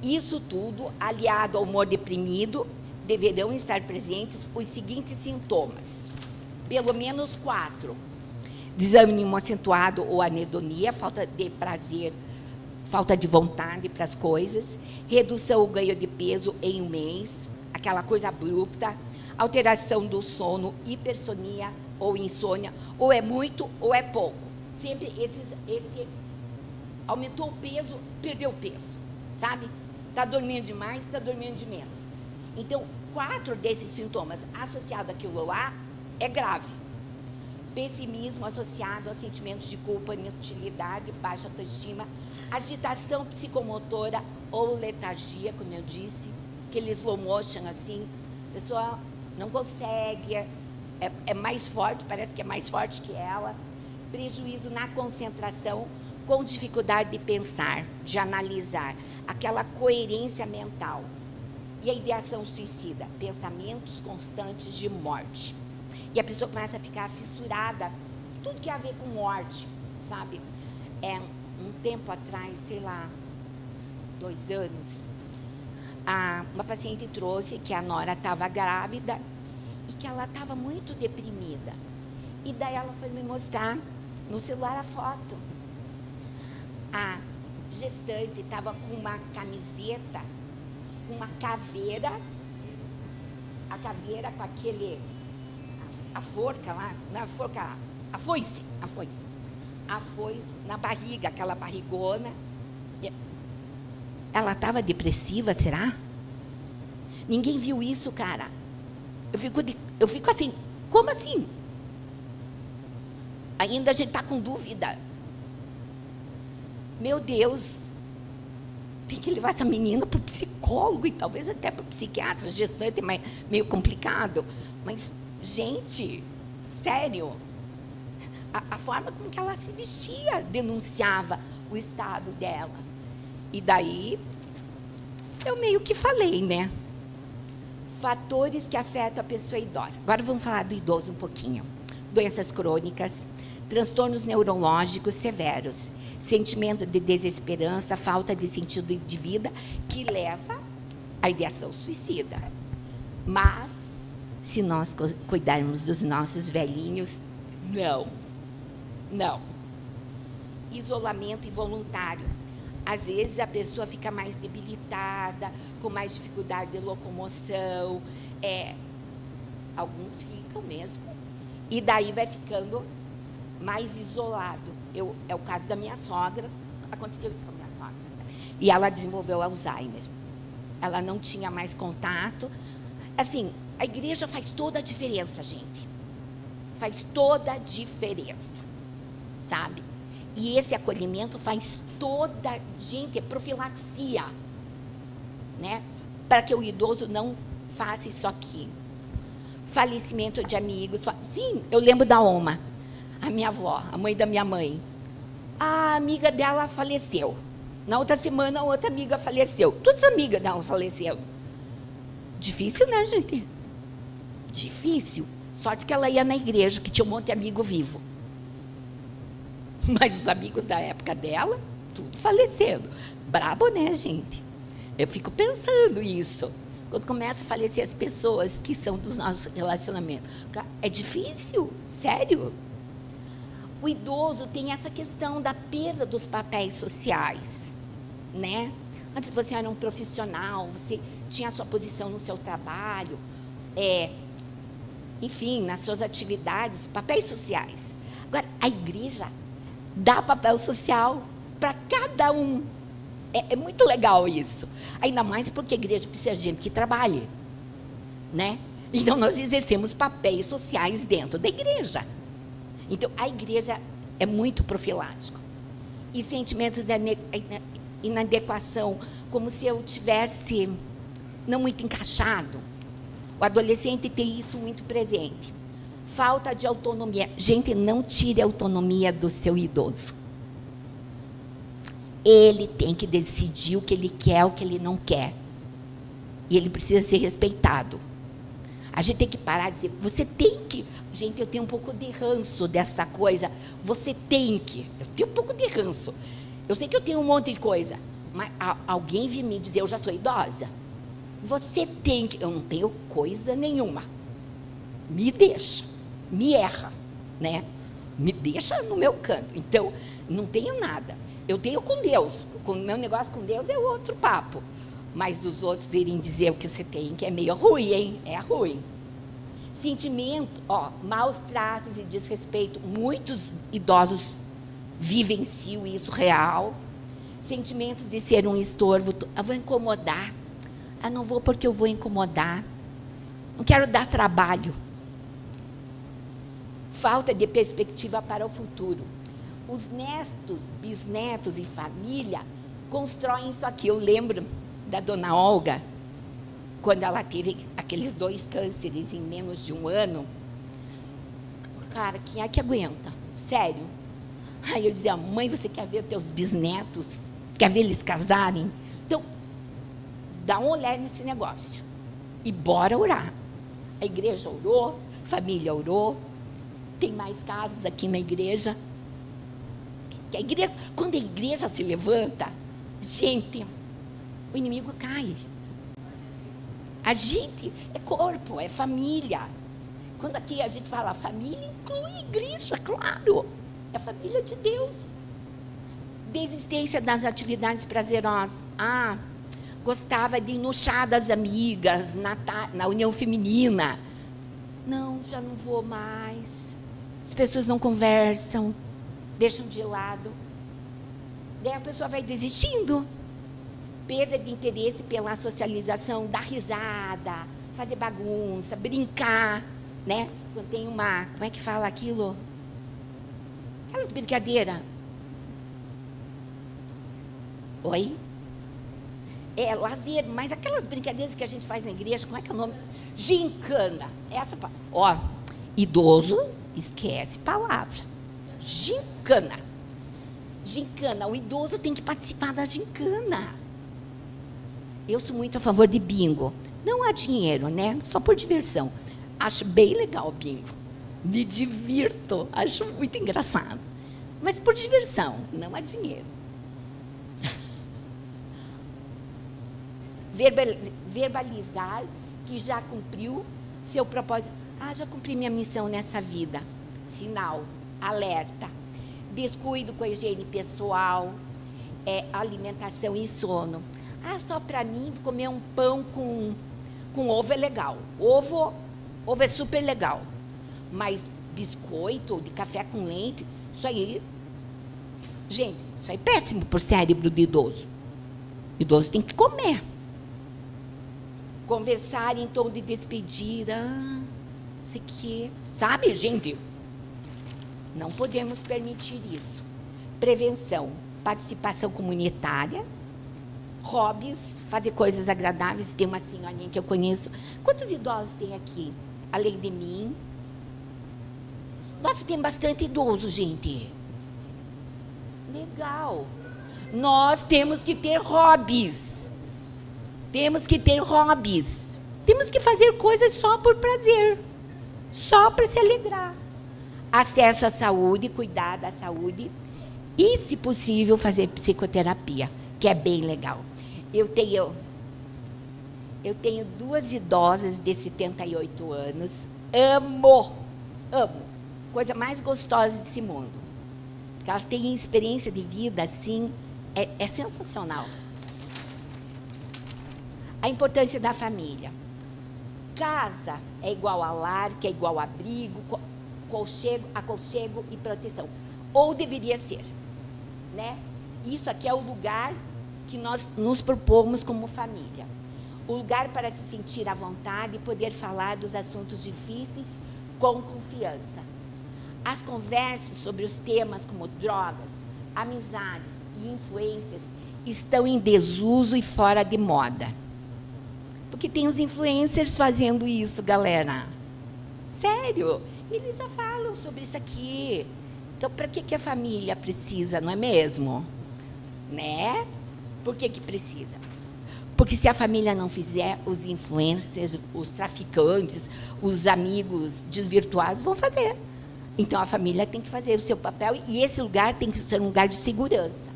Isso tudo, aliado ao humor deprimido, deverão estar presentes os seguintes sintomas. Pelo menos 4. Desânimo acentuado ou anedonia, falta de prazer, falta de vontade para as coisas, redução ou ganho de peso em 1 mês, aquela coisa abrupta, alteração do sono, hipersonia ou insônia, ou é muito ou é pouco. Sempre esse aumentou o peso, perdeu o peso, sabe? Está dormindo demais, está dormindo de menos. Então, 4 desses sintomas associados àquilo lá é grave. Pessimismo associado a sentimentos de culpa, inutilidade, baixa autoestima, agitação psicomotora ou letargia, como eu disse, aquele slow motion assim, a pessoa não consegue, é mais forte, parece que é mais forte que ela, prejuízo na concentração, com dificuldade de pensar, de analisar, aquela coerência mental. E a ideação suicida, pensamentos constantes de morte. E a pessoa começa a ficar fissurada, tudo que a ver com morte, sabe? Um tempo atrás, sei lá, 2 anos, uma paciente trouxe que a nora estava grávida e que ela estava muito deprimida. E daí ela foi me mostrar no celular a foto. A gestante estava com uma camiseta, com uma caveira, a caveira com aquele... a forca lá, não é a forca, a foice, a foice na barriga, aquela barrigona. Ela estava depressiva, será? Ninguém viu isso, cara. Eu fico assim, como assim? Ainda a gente está com dúvida. Meu Deus, tem que levar essa menina para o psicólogo e talvez até para o psiquiatra. Gestante é meio complicado. Mas, gente, sério, a forma como que ela se vestia denunciava o estado dela. E daí, eu meio que falei, né? Fatores que afetam a pessoa idosa. Agora vamos falar do idoso um pouquinho. Doenças crônicas, transtornos neurológicos severos, sentimento de desesperança, falta de sentido de vida, que leva à ideação suicida. Mas, se nós cuidarmos dos nossos velhinhos, não. Isolamento involuntário. Às vezes, a pessoa fica mais debilitada, com mais dificuldade de locomoção. Alguns ficam mesmo. E daí vai ficando mais isolado. É o caso da minha sogra. Aconteceu isso com a minha sogra. E ela desenvolveu Alzheimer. Ela não tinha mais contato. Assim, a igreja faz toda a diferença, gente. Faz toda a diferença. Sabe? E esse acolhimento faz toda... Gente, é profilaxia. Né? Para que o idoso não faça isso aqui. Falecimento de amigos. Sim, eu lembro da Oma, a minha avó, a mãe da minha mãe. A amiga dela faleceu. Na outra semana, a outra amiga faleceu. Todas as amigas dela faleceram. Difícil, né, gente? Difícil. Sorte que ela ia na igreja, que tinha um monte de amigo vivo. Mas os amigos da época dela, tudo falecendo. Brabo, né, gente? Eu fico pensando isso. Quando começa a falecer as pessoas que são dos nossos relacionamentos. É difícil, sério. O idoso tem essa questão da perda dos papéis sociais, né? Antes você era um profissional, você tinha a sua posição no seu trabalho, enfim, nas suas atividades, papéis sociais. Agora, a igreja dá papel social para cada um. É muito legal isso. Ainda mais porque a igreja precisa de gente que trabalhe, né? Então, nós exercemos papéis sociais dentro da igreja. Então, a igreja é muito profilático. E sentimentos de inadequação, como se eu tivesse não muito encaixado. O adolescente tem isso muito presente. Falta de autonomia. Gente, não tire a autonomia do seu idoso. Ele tem que decidir o que ele quer, o que ele não quer. E ele precisa ser respeitado. A gente tem que parar de dizer, você tem que... Gente, eu tenho um pouco de ranço dessa coisa. Você tem que... Eu tenho um pouco de ranço. Eu sei que eu tenho um monte de coisa. Mas alguém vir me dizer, eu já sou idosa. Você tem que... Eu não tenho coisa nenhuma. Me deixa. Me erra. Né? Me deixa no meu canto. Então, não tenho nada. Eu tenho com Deus. O meu negócio com Deus é outro papo. Mas os outros virem dizer o que você tem, que é meio ruim, hein? É ruim. Sentimento, maus tratos e desrespeito. Muitos idosos vivenciam isso real. Sentimentos de ser um estorvo. Eu vou incomodar. Eu não vou porque eu vou incomodar. Não quero dar trabalho. Falta de perspectiva para o futuro. Os netos, bisnetos e família constroem isso aqui. Eu lembro da dona Olga, quando ela teve aqueles 2 cânceres em menos de um ano. Cara, quem é que aguenta? Sério. Aí eu dizia, mãe, você quer ver teus bisnetos? Você quer ver eles casarem? Então, dá uma olhada nesse negócio. E bora orar. A igreja orou, a família orou. Tem mais casos aqui na igreja. Que a igreja, quando a igreja se levanta, gente, o inimigo cai. A gente é corpo, é família. Quando aqui a gente fala família, inclui a igreja, claro. É a família de Deus. Desistência das atividades prazerosas. Gostava de ir no chá das amigas, na união feminina. Não, já não vou mais. As pessoas não conversam. deixam de lado. Daí a pessoa vai desistindo. Perda de interesse pela socialização, dar risada, fazer bagunça, brincar, né? Quando tem uma, como é que fala aquilo? Aquelas brincadeiras. Oi? É, lazer, mas aquelas brincadeiras que a gente faz na igreja, como é que é o nome? Gincana. Essa, ó, idoso, esquece palavra. Gincana. Gincana, o idoso tem que participar da gincana. Eu sou muito a favor de bingo. Não há dinheiro, né? Só por diversão. Acho bem legal o bingo. Me divirto, acho muito engraçado. Mas por diversão, não há dinheiro. Verbalizar que já cumpriu seu propósito. Ah, já cumpri minha missão nessa vida. Sinal, alerta. Descuido com a higiene pessoal, alimentação e sono. Ah, só para mim, comer um pão com ovo é legal. Ovo é super legal. Mas biscoito de café com leite, isso aí... Gente, isso aí é péssimo para o cérebro do idoso. O idoso tem que comer. Conversar em tom de despedida. Isso aqui... Sabe, gente? Não podemos permitir isso. Prevenção, participação comunitária, hobbies, fazer coisas agradáveis. Tem uma senhorinha que eu conheço. Quantos idosos tem aqui? Além de mim? Nossa, tem bastante idoso, gente. Legal. Nós temos que ter hobbies. Temos que ter hobbies. Temos que fazer coisas só por prazer. Só para se alegrar. Acesso à saúde, cuidar da saúde. E, se possível, fazer psicoterapia, que é bem legal. Eu tenho 2 idosas de 78 anos. Amo. Coisa mais gostosa desse mundo. Porque elas têm experiência de vida, assim, é sensacional. A importância da família. Casa é igual a lar, que é igual a abrigo, aconchego e proteção. Ou deveria ser, né? Isso aqui é o lugar que nós nos propomos como família. O lugar para se sentir à vontade e poder falar dos assuntos difíceis com confiança. As conversas sobre os temas como drogas, amizades e influências estão em desuso e fora de moda. Porque tem os influencers fazendo isso, galera. Sério, eles já falam sobre isso aqui. Então, para que a família precisa, não é mesmo? Né? Por que precisa? Porque se a família não fizer, os influencers, os traficantes, os amigos desvirtuados vão fazer. Então, a família tem que fazer o seu papel e esse lugar tem que ser um lugar de segurança.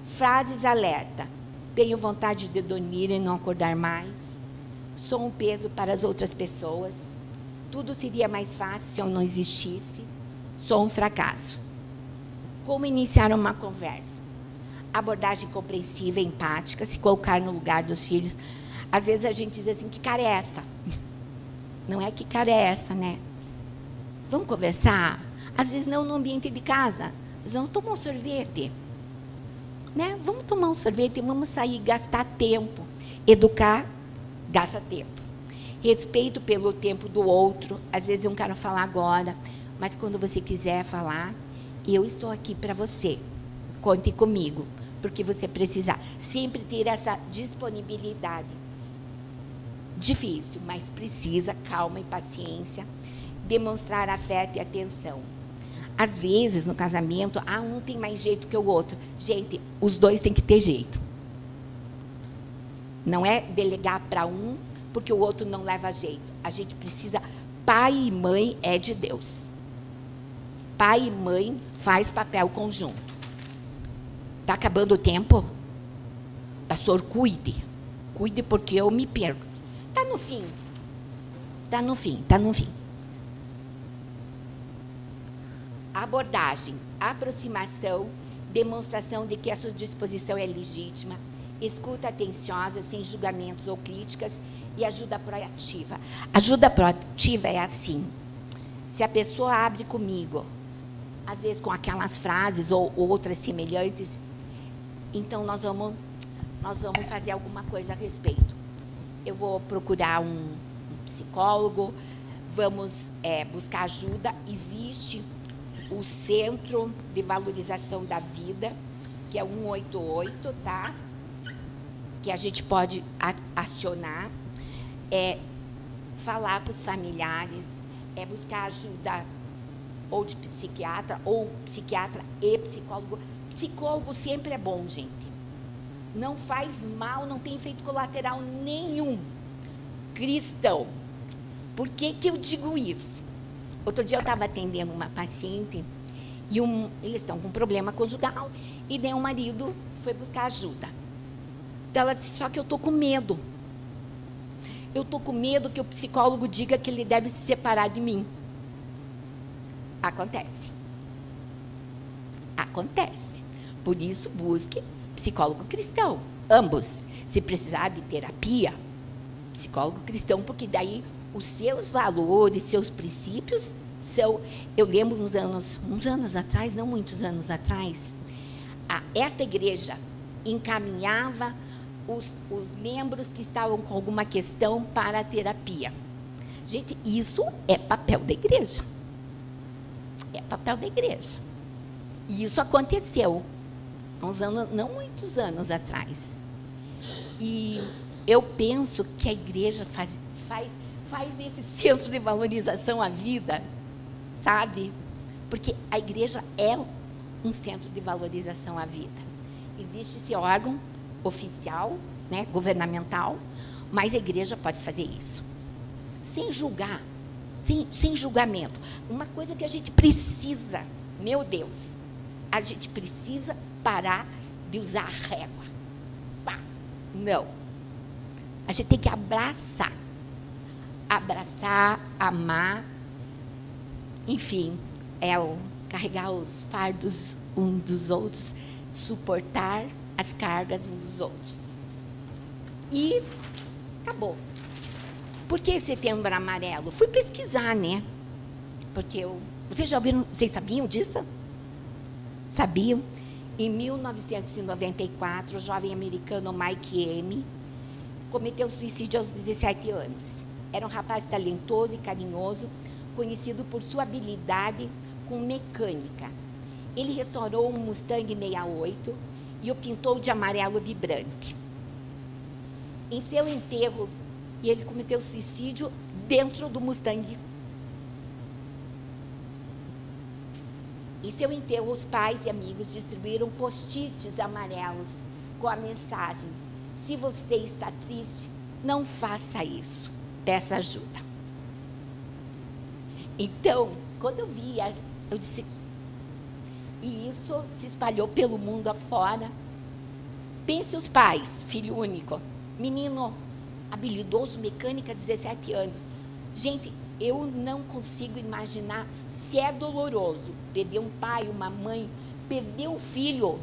Frases alerta. Tenho vontade de dormir e não acordar mais. Sou um peso para as outras pessoas. Tudo seria mais fácil se eu não existisse. Sou um fracasso. Como iniciar uma conversa? Abordagem compreensiva, empática, se colocar no lugar dos filhos. Às vezes a gente diz assim, que cara é essa? Não é que cara é essa, né? Vamos conversar? Às vezes não no ambiente de casa. Vamos tomar um sorvete. Né? Vamos tomar um sorvete, vamos sair, gastar tempo. Educar, gasta tempo. Respeito pelo tempo do outro. Às vezes eu não quero falar agora, mas quando você quiser falar, eu estou aqui para você. Conte comigo, porque você precisa sempre ter essa disponibilidade. Difícil, mas precisa calma e paciência, demonstrar afeto e atenção. Às vezes, no casamento, um tem mais jeito que o outro. Gente, os dois têm que ter jeito. Não é delegar para um, porque o outro não leva jeito. A gente precisa... Pai e mãe é de Deus. Pai e mãe faz papel conjunto. Está acabando o tempo? Pastor, cuide. Cuide porque eu me perco. Está no fim. Está no fim, está no fim. Abordagem, aproximação, demonstração de que a sua disposição é legítima, escuta atenciosa, sem julgamentos ou críticas, e ajuda proativa. Ajuda proativa é assim. Se a pessoa abre comigo, às vezes com aquelas frases ou outras semelhantes. Então, nós vamos fazer alguma coisa a respeito. Eu vou procurar um psicólogo, vamos buscar ajuda. Existe o Centro de Valorização da Vida, que é 188, tá? Que a gente pode acionar, falar com os familiares, buscar ajuda ou de psiquiatra, ou psiquiatra e psicólogo. Psicólogo sempre é bom, gente. Não faz mal, não tem efeito colateral nenhum. Cristão. Por que que eu digo isso? Outro dia eu estava atendendo uma paciente e eles estão com um problema conjugal e daí o marido foi buscar ajuda. Então ela disse, só que eu estou com medo. Eu estou com medo que o psicólogo diga que ele deve se separar de mim. Acontece. Acontece. Por isso, busque psicólogo cristão. Ambos. Se precisar de terapia, psicólogo cristão, porque daí os seus valores, seus princípios são... Eu lembro uns anos atrás, não muitos anos atrás, esta igreja encaminhava os membros que estavam com alguma questão para a terapia. Gente, isso é papel da igreja. É papel da igreja. E isso aconteceu uns anos, não muitos anos atrás. E eu penso que a igreja faz esse centro de valorização à vida, sabe? Porque a igreja é um centro de valorização à vida. Existe esse órgão oficial, né, governamental, mas a igreja pode fazer isso. Sem julgar, sem julgamento. Uma coisa que a gente precisa, meu Deus, a gente precisa parar de usar a régua. Pá, não. A gente tem que abraçar. Abraçar, amar, enfim, carregar os fardos uns dos outros, suportar as cargas uns dos outros. E acabou. Por que Setembro Amarelo? Fui pesquisar, né? Porque vocês já ouviram, vocês sabiam disso? Sabiam? Em 1994, o jovem americano Mike M. cometeu suicídio aos 17 anos. Era um rapaz talentoso e carinhoso, conhecido por sua habilidade com mecânica. Ele restaurou um Mustang 68 e o pintou de amarelo vibrante. Em seu enterro, ele cometeu suicídio dentro do Mustang. Em seu enterro, os pais e amigos distribuíram post-its amarelos com a mensagem: se você está triste, não faça isso, peça ajuda. Então, quando eu vi, eu disse, e isso se espalhou pelo mundo afora. Pense os pais, filho único, menino habilidoso, mecânica, 17 anos. Gente, eu não consigo imaginar se é doloroso perder um pai, uma mãe, perder um filho.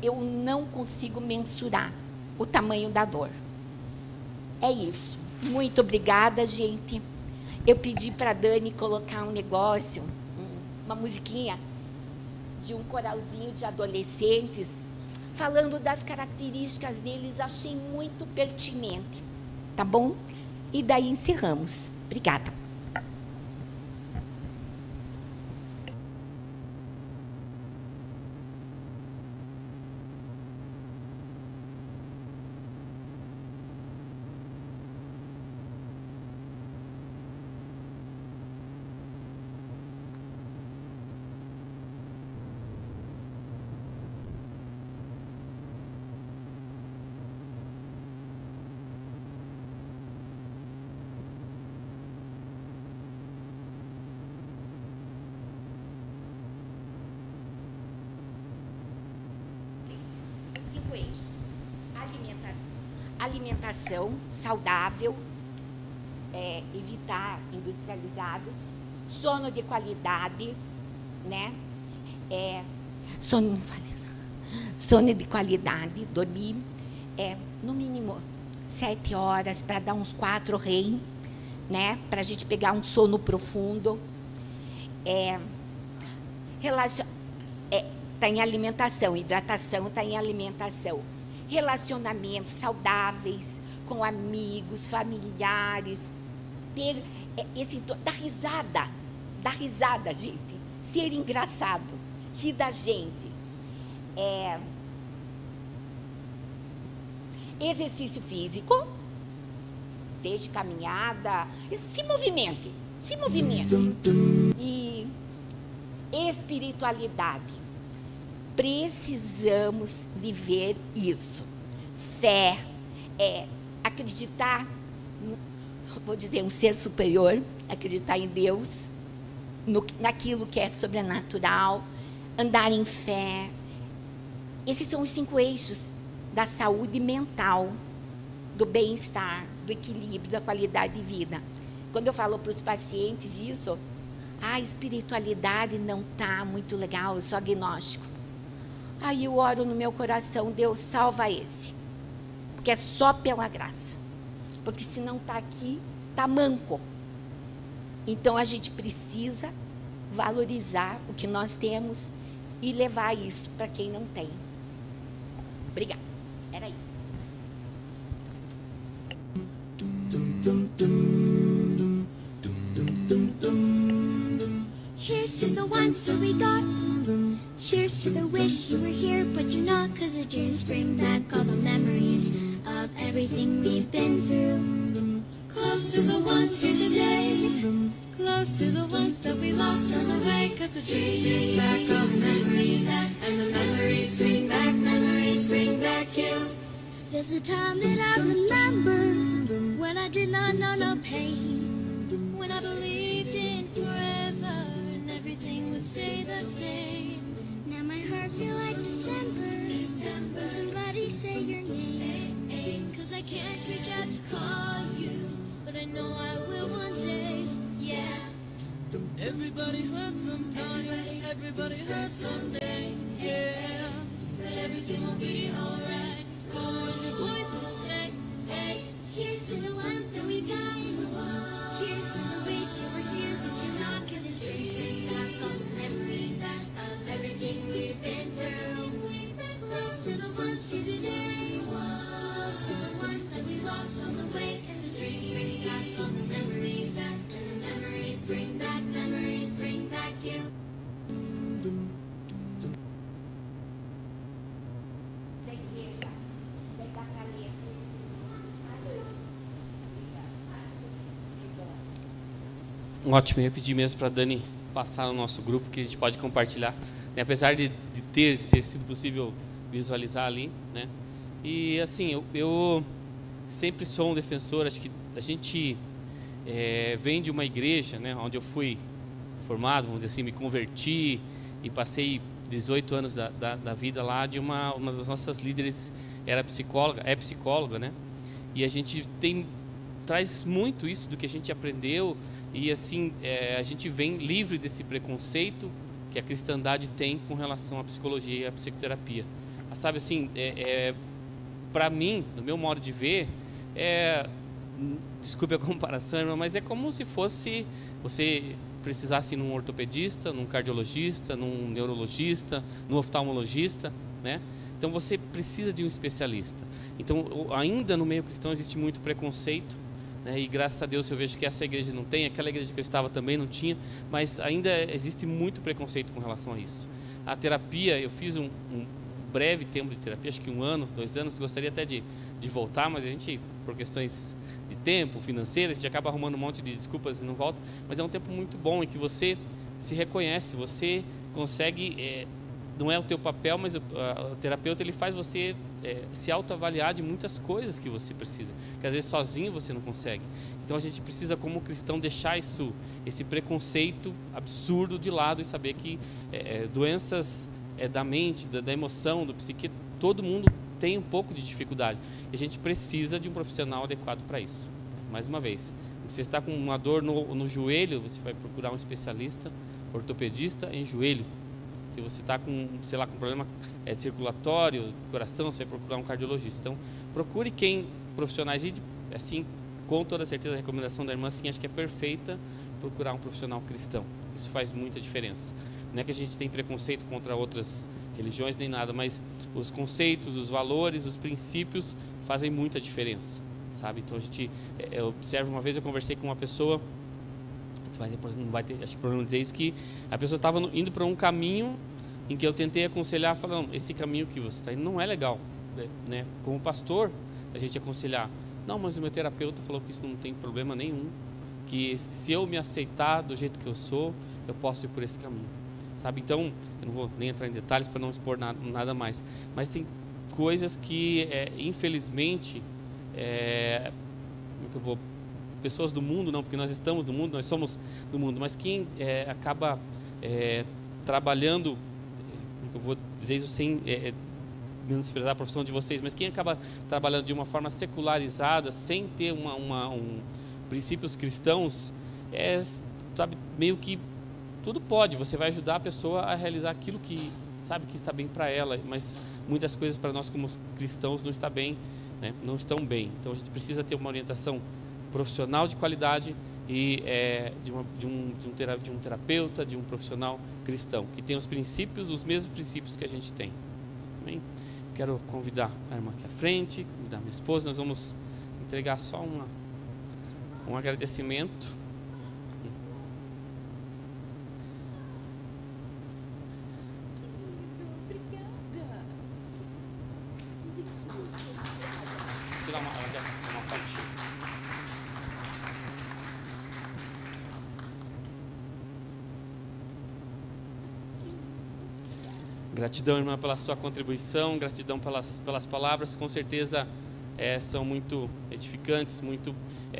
Eu não consigo mensurar o tamanho da dor. É isso. Muito obrigada, gente. Eu pedi para a Dani colocar um negócio, uma musiquinha de um coralzinho de adolescentes, falando das características deles. Achei muito pertinente. Tá bom? E daí encerramos. Obrigada. Alimentação saudável, evitar industrializados, sono de qualidade, né? Sono de qualidade, dormir no mínimo 7 horas para dar uns 4 REM, né? Para a gente pegar um sono profundo. Está em alimentação, hidratação está em alimentação. Relacionamentos saudáveis com amigos, familiares, ter dar risada, gente, ser engraçado, rir da gente. Exercício físico, desde caminhada, se movimente. E espiritualidade. Precisamos viver isso. Fé, acreditar, vou dizer, um ser superior, acreditar em Deus, naquilo que é sobrenatural, andar em fé. Esses são os 5 eixos da saúde mental, do bem-estar, do equilíbrio, da qualidade de vida. Quando eu falo para os pacientes isso, a espiritualidade não está muito legal, eu sou agnóstico. Aí eu oro no meu coração, Deus, salva esse. Porque é só pela graça. Porque se não está aqui, está manco. Então a gente precisa valorizar o que nós temos e levar isso para quem não tem. Obrigada. Era isso. Here's to the ones that we got. Cheers to the wish you were here, but you're not. 'Cause the dreams bring back all the memories of everything we've been through. Close to the ones here today. Close to the ones that we lost on the way. 'Cause the dreams bring back all the memories. And the memories bring back you. There's a time that I remember when I did not know no pain. When I believed in forever and everything would stay the same. Now my heart feel like December when somebody say your name. 'Cause I can't reach out to call you, but I know I will one day, yeah. Everybody hurts sometime, everybody hurts someday, yeah. But everything will be alright. Go with your voice and say, hey. Here's to the ones that we got. Cheers to the wish you were here, but you're not. 'Cause the dreams bring back those memories of everything we've been through. Close to the ones here today. Close to the ones that we lost on the way. 'Cause the dreams bring back those memories. And the memories bring back you. Da igreja, da caleta. Ótimo, eu ia pedir mesmo para a Dani passar no nosso grupo, que a gente pode compartilhar, né? Apesar de ter sido possível visualizar ali, né? E assim, eu sempre sou um defensor, acho que a gente vem de uma igreja, né, onde eu fui formado, vamos dizer assim, me converti e passei 18 anos da vida lá, de uma das nossas líderes é psicóloga, né? E a gente traz muito isso do que a gente aprendeu. E assim, a gente vem livre desse preconceito que a cristandade tem com relação à psicologia e à psicoterapia. Sabe assim, para mim, no meu modo de ver, desculpe a comparação, irmã, mas é como se fosse você precisasse ir num ortopedista, num cardiologista, num neurologista, num oftalmologista, né? Então você precisa de um especialista. Então, ainda no meio cristão existe muito preconceito, né? E graças a Deus eu vejo que essa igreja não tem, aquela igreja que eu estava também não tinha, mas ainda existe muito preconceito com relação a isso. A terapia, eu fiz um breve tempo de terapia, acho que 1 ano, 2 anos, gostaria até de voltar, mas a gente, por questões de tempo, financeiras, a gente acaba arrumando um monte de desculpas e não volta, mas é um tempo muito bom em que você se reconhece, você consegue, não é o teu papel, mas o terapeuta ele faz você se autoavaliar de muitas coisas que você precisa, que às vezes sozinho você não consegue. Então a gente precisa, como cristão, deixar esse preconceito absurdo de lado e saber que doenças da mente, da emoção, do psique, todo mundo tem um pouco de dificuldade. E a gente precisa de um profissional adequado para isso. Mais uma vez, se você está com uma dor no joelho, você vai procurar um especialista, ortopedista em joelho. Se você está com, sei lá, com problema circulatório, coração, você vai procurar um cardiologista. Então, procure profissionais, e assim, com toda certeza, a recomendação da irmã, assim, acho que é perfeita, procurar um profissional cristão. Isso faz muita diferença. Não é que a gente tem preconceito contra outras religiões nem nada, mas os conceitos, os valores, os princípios fazem muita diferença, sabe? Então a gente, eu observo, uma vez eu conversei com uma pessoa, depois não vai ter, acho que problema dizer isso, que a pessoa estava indo para um caminho em que eu tentei aconselhar, falando, esse caminho que você está indo não é legal, né? Como pastor, a gente aconselhar, não, mas o meu terapeuta falou que isso não tem problema nenhum, que se eu me aceitar do jeito que eu sou, eu posso ir por esse caminho, sabe? Então, eu não vou nem entrar em detalhes para não expor nada mais, mas tem coisas que, infelizmente, como é que eu vou... Pessoas do mundo, não, porque nós estamos no mundo, nós somos do mundo, mas quem acaba trabalhando, como que eu vou dizer isso sem menosprezar a profissão de vocês, mas quem acaba trabalhando de uma forma secularizada, sem ter princípios cristãos, sabe, meio que tudo pode, você vai ajudar a pessoa a realizar aquilo que sabe que está bem para ela, mas muitas coisas para nós como cristãos não está bem, né? Não estão bem. Então a gente precisa ter uma orientação profissional de qualidade e de um terapeuta, de um profissional cristão, que tem os princípios, os mesmos princípios que a gente tem. Amém? Quero convidar a irmã aqui à frente, convidar minha esposa, nós vamos entregar só um agradecimento. Tirar uma fotinha. Gratidão, irmã, pela sua contribuição, gratidão pelas palavras, com certeza são muito edificantes, muito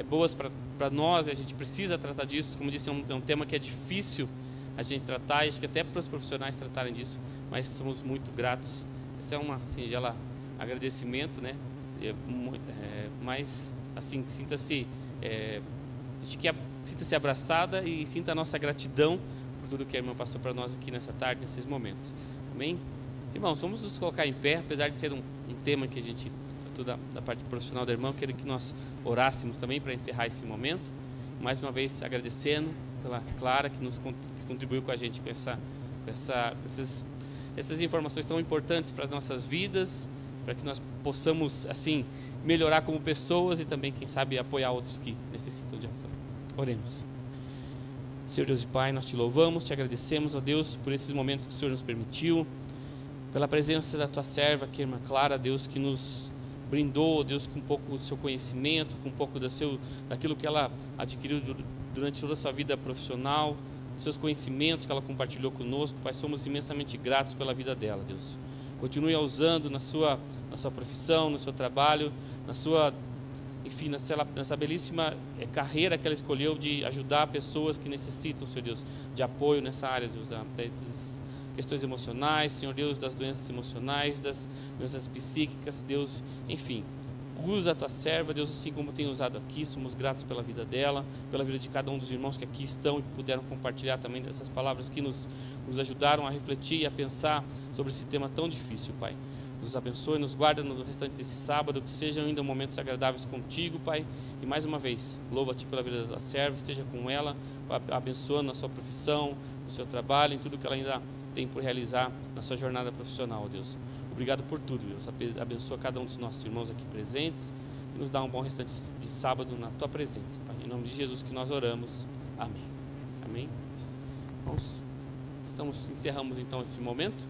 boas para nós, a gente precisa tratar disso, como disse, é um tema que é difícil a gente tratar, e acho que até para os profissionais tratarem disso, mas somos muito gratos. Esse é uma singela agradecimento, né? Mas, assim, sinta-se abraçada e sinta a nossa gratidão por tudo que a irmã passou para nós aqui nessa tarde, nesses momentos. Amém? Irmãos, vamos nos colocar em pé, apesar de ser um tema que a gente tratou da parte profissional da irmã, eu queria que nós orássemos também para encerrar esse momento. Mais uma vez agradecendo pela Clara que contribuiu com a gente com essas informações tão importantes para as nossas vidas, para que nós possamos assim melhorar como pessoas e também, quem sabe, apoiar outros que necessitam de apoio. Oremos. Senhor Deus e Pai, nós te louvamos, te agradecemos, ó Deus, por esses momentos que o Senhor nos permitiu, pela presença da tua serva aqui, irmã Clara, Deus, que nos brindou, Deus, com um pouco do seu conhecimento, com um pouco daquilo que ela adquiriu durante toda a sua vida profissional, dos seus conhecimentos que ela compartilhou conosco. Pai, somos imensamente gratos pela vida dela, Deus. Continue a usando na sua profissão, no seu trabalho, enfim, nessa belíssima carreira que ela escolheu de ajudar pessoas que necessitam, Senhor Deus, de apoio nessa área, Deus, das questões emocionais, Senhor Deus, das doenças emocionais, das doenças psíquicas, Deus, enfim. Usa a tua serva, Deus, assim como tem usado aqui. Somos gratos pela vida dela, pela vida de cada um dos irmãos que aqui estão e que puderam compartilhar também dessas palavras que nos ajudaram a refletir e a pensar sobre esse tema tão difícil, Pai. Nos abençoe, nos guarda no restante desse sábado, que sejam ainda momentos agradáveis contigo, Pai. E mais uma vez, louva-te pela vida da tua serva, esteja com ela, abençoando a sua profissão, no seu trabalho, em tudo que ela ainda tem por realizar na sua jornada profissional, Deus. Obrigado por tudo, Deus. Abençoa cada um dos nossos irmãos aqui presentes e nos dá um bom restante de sábado na tua presença, Pai. Em nome de Jesus que nós oramos. Amém. Amém. Encerramos então esse momento.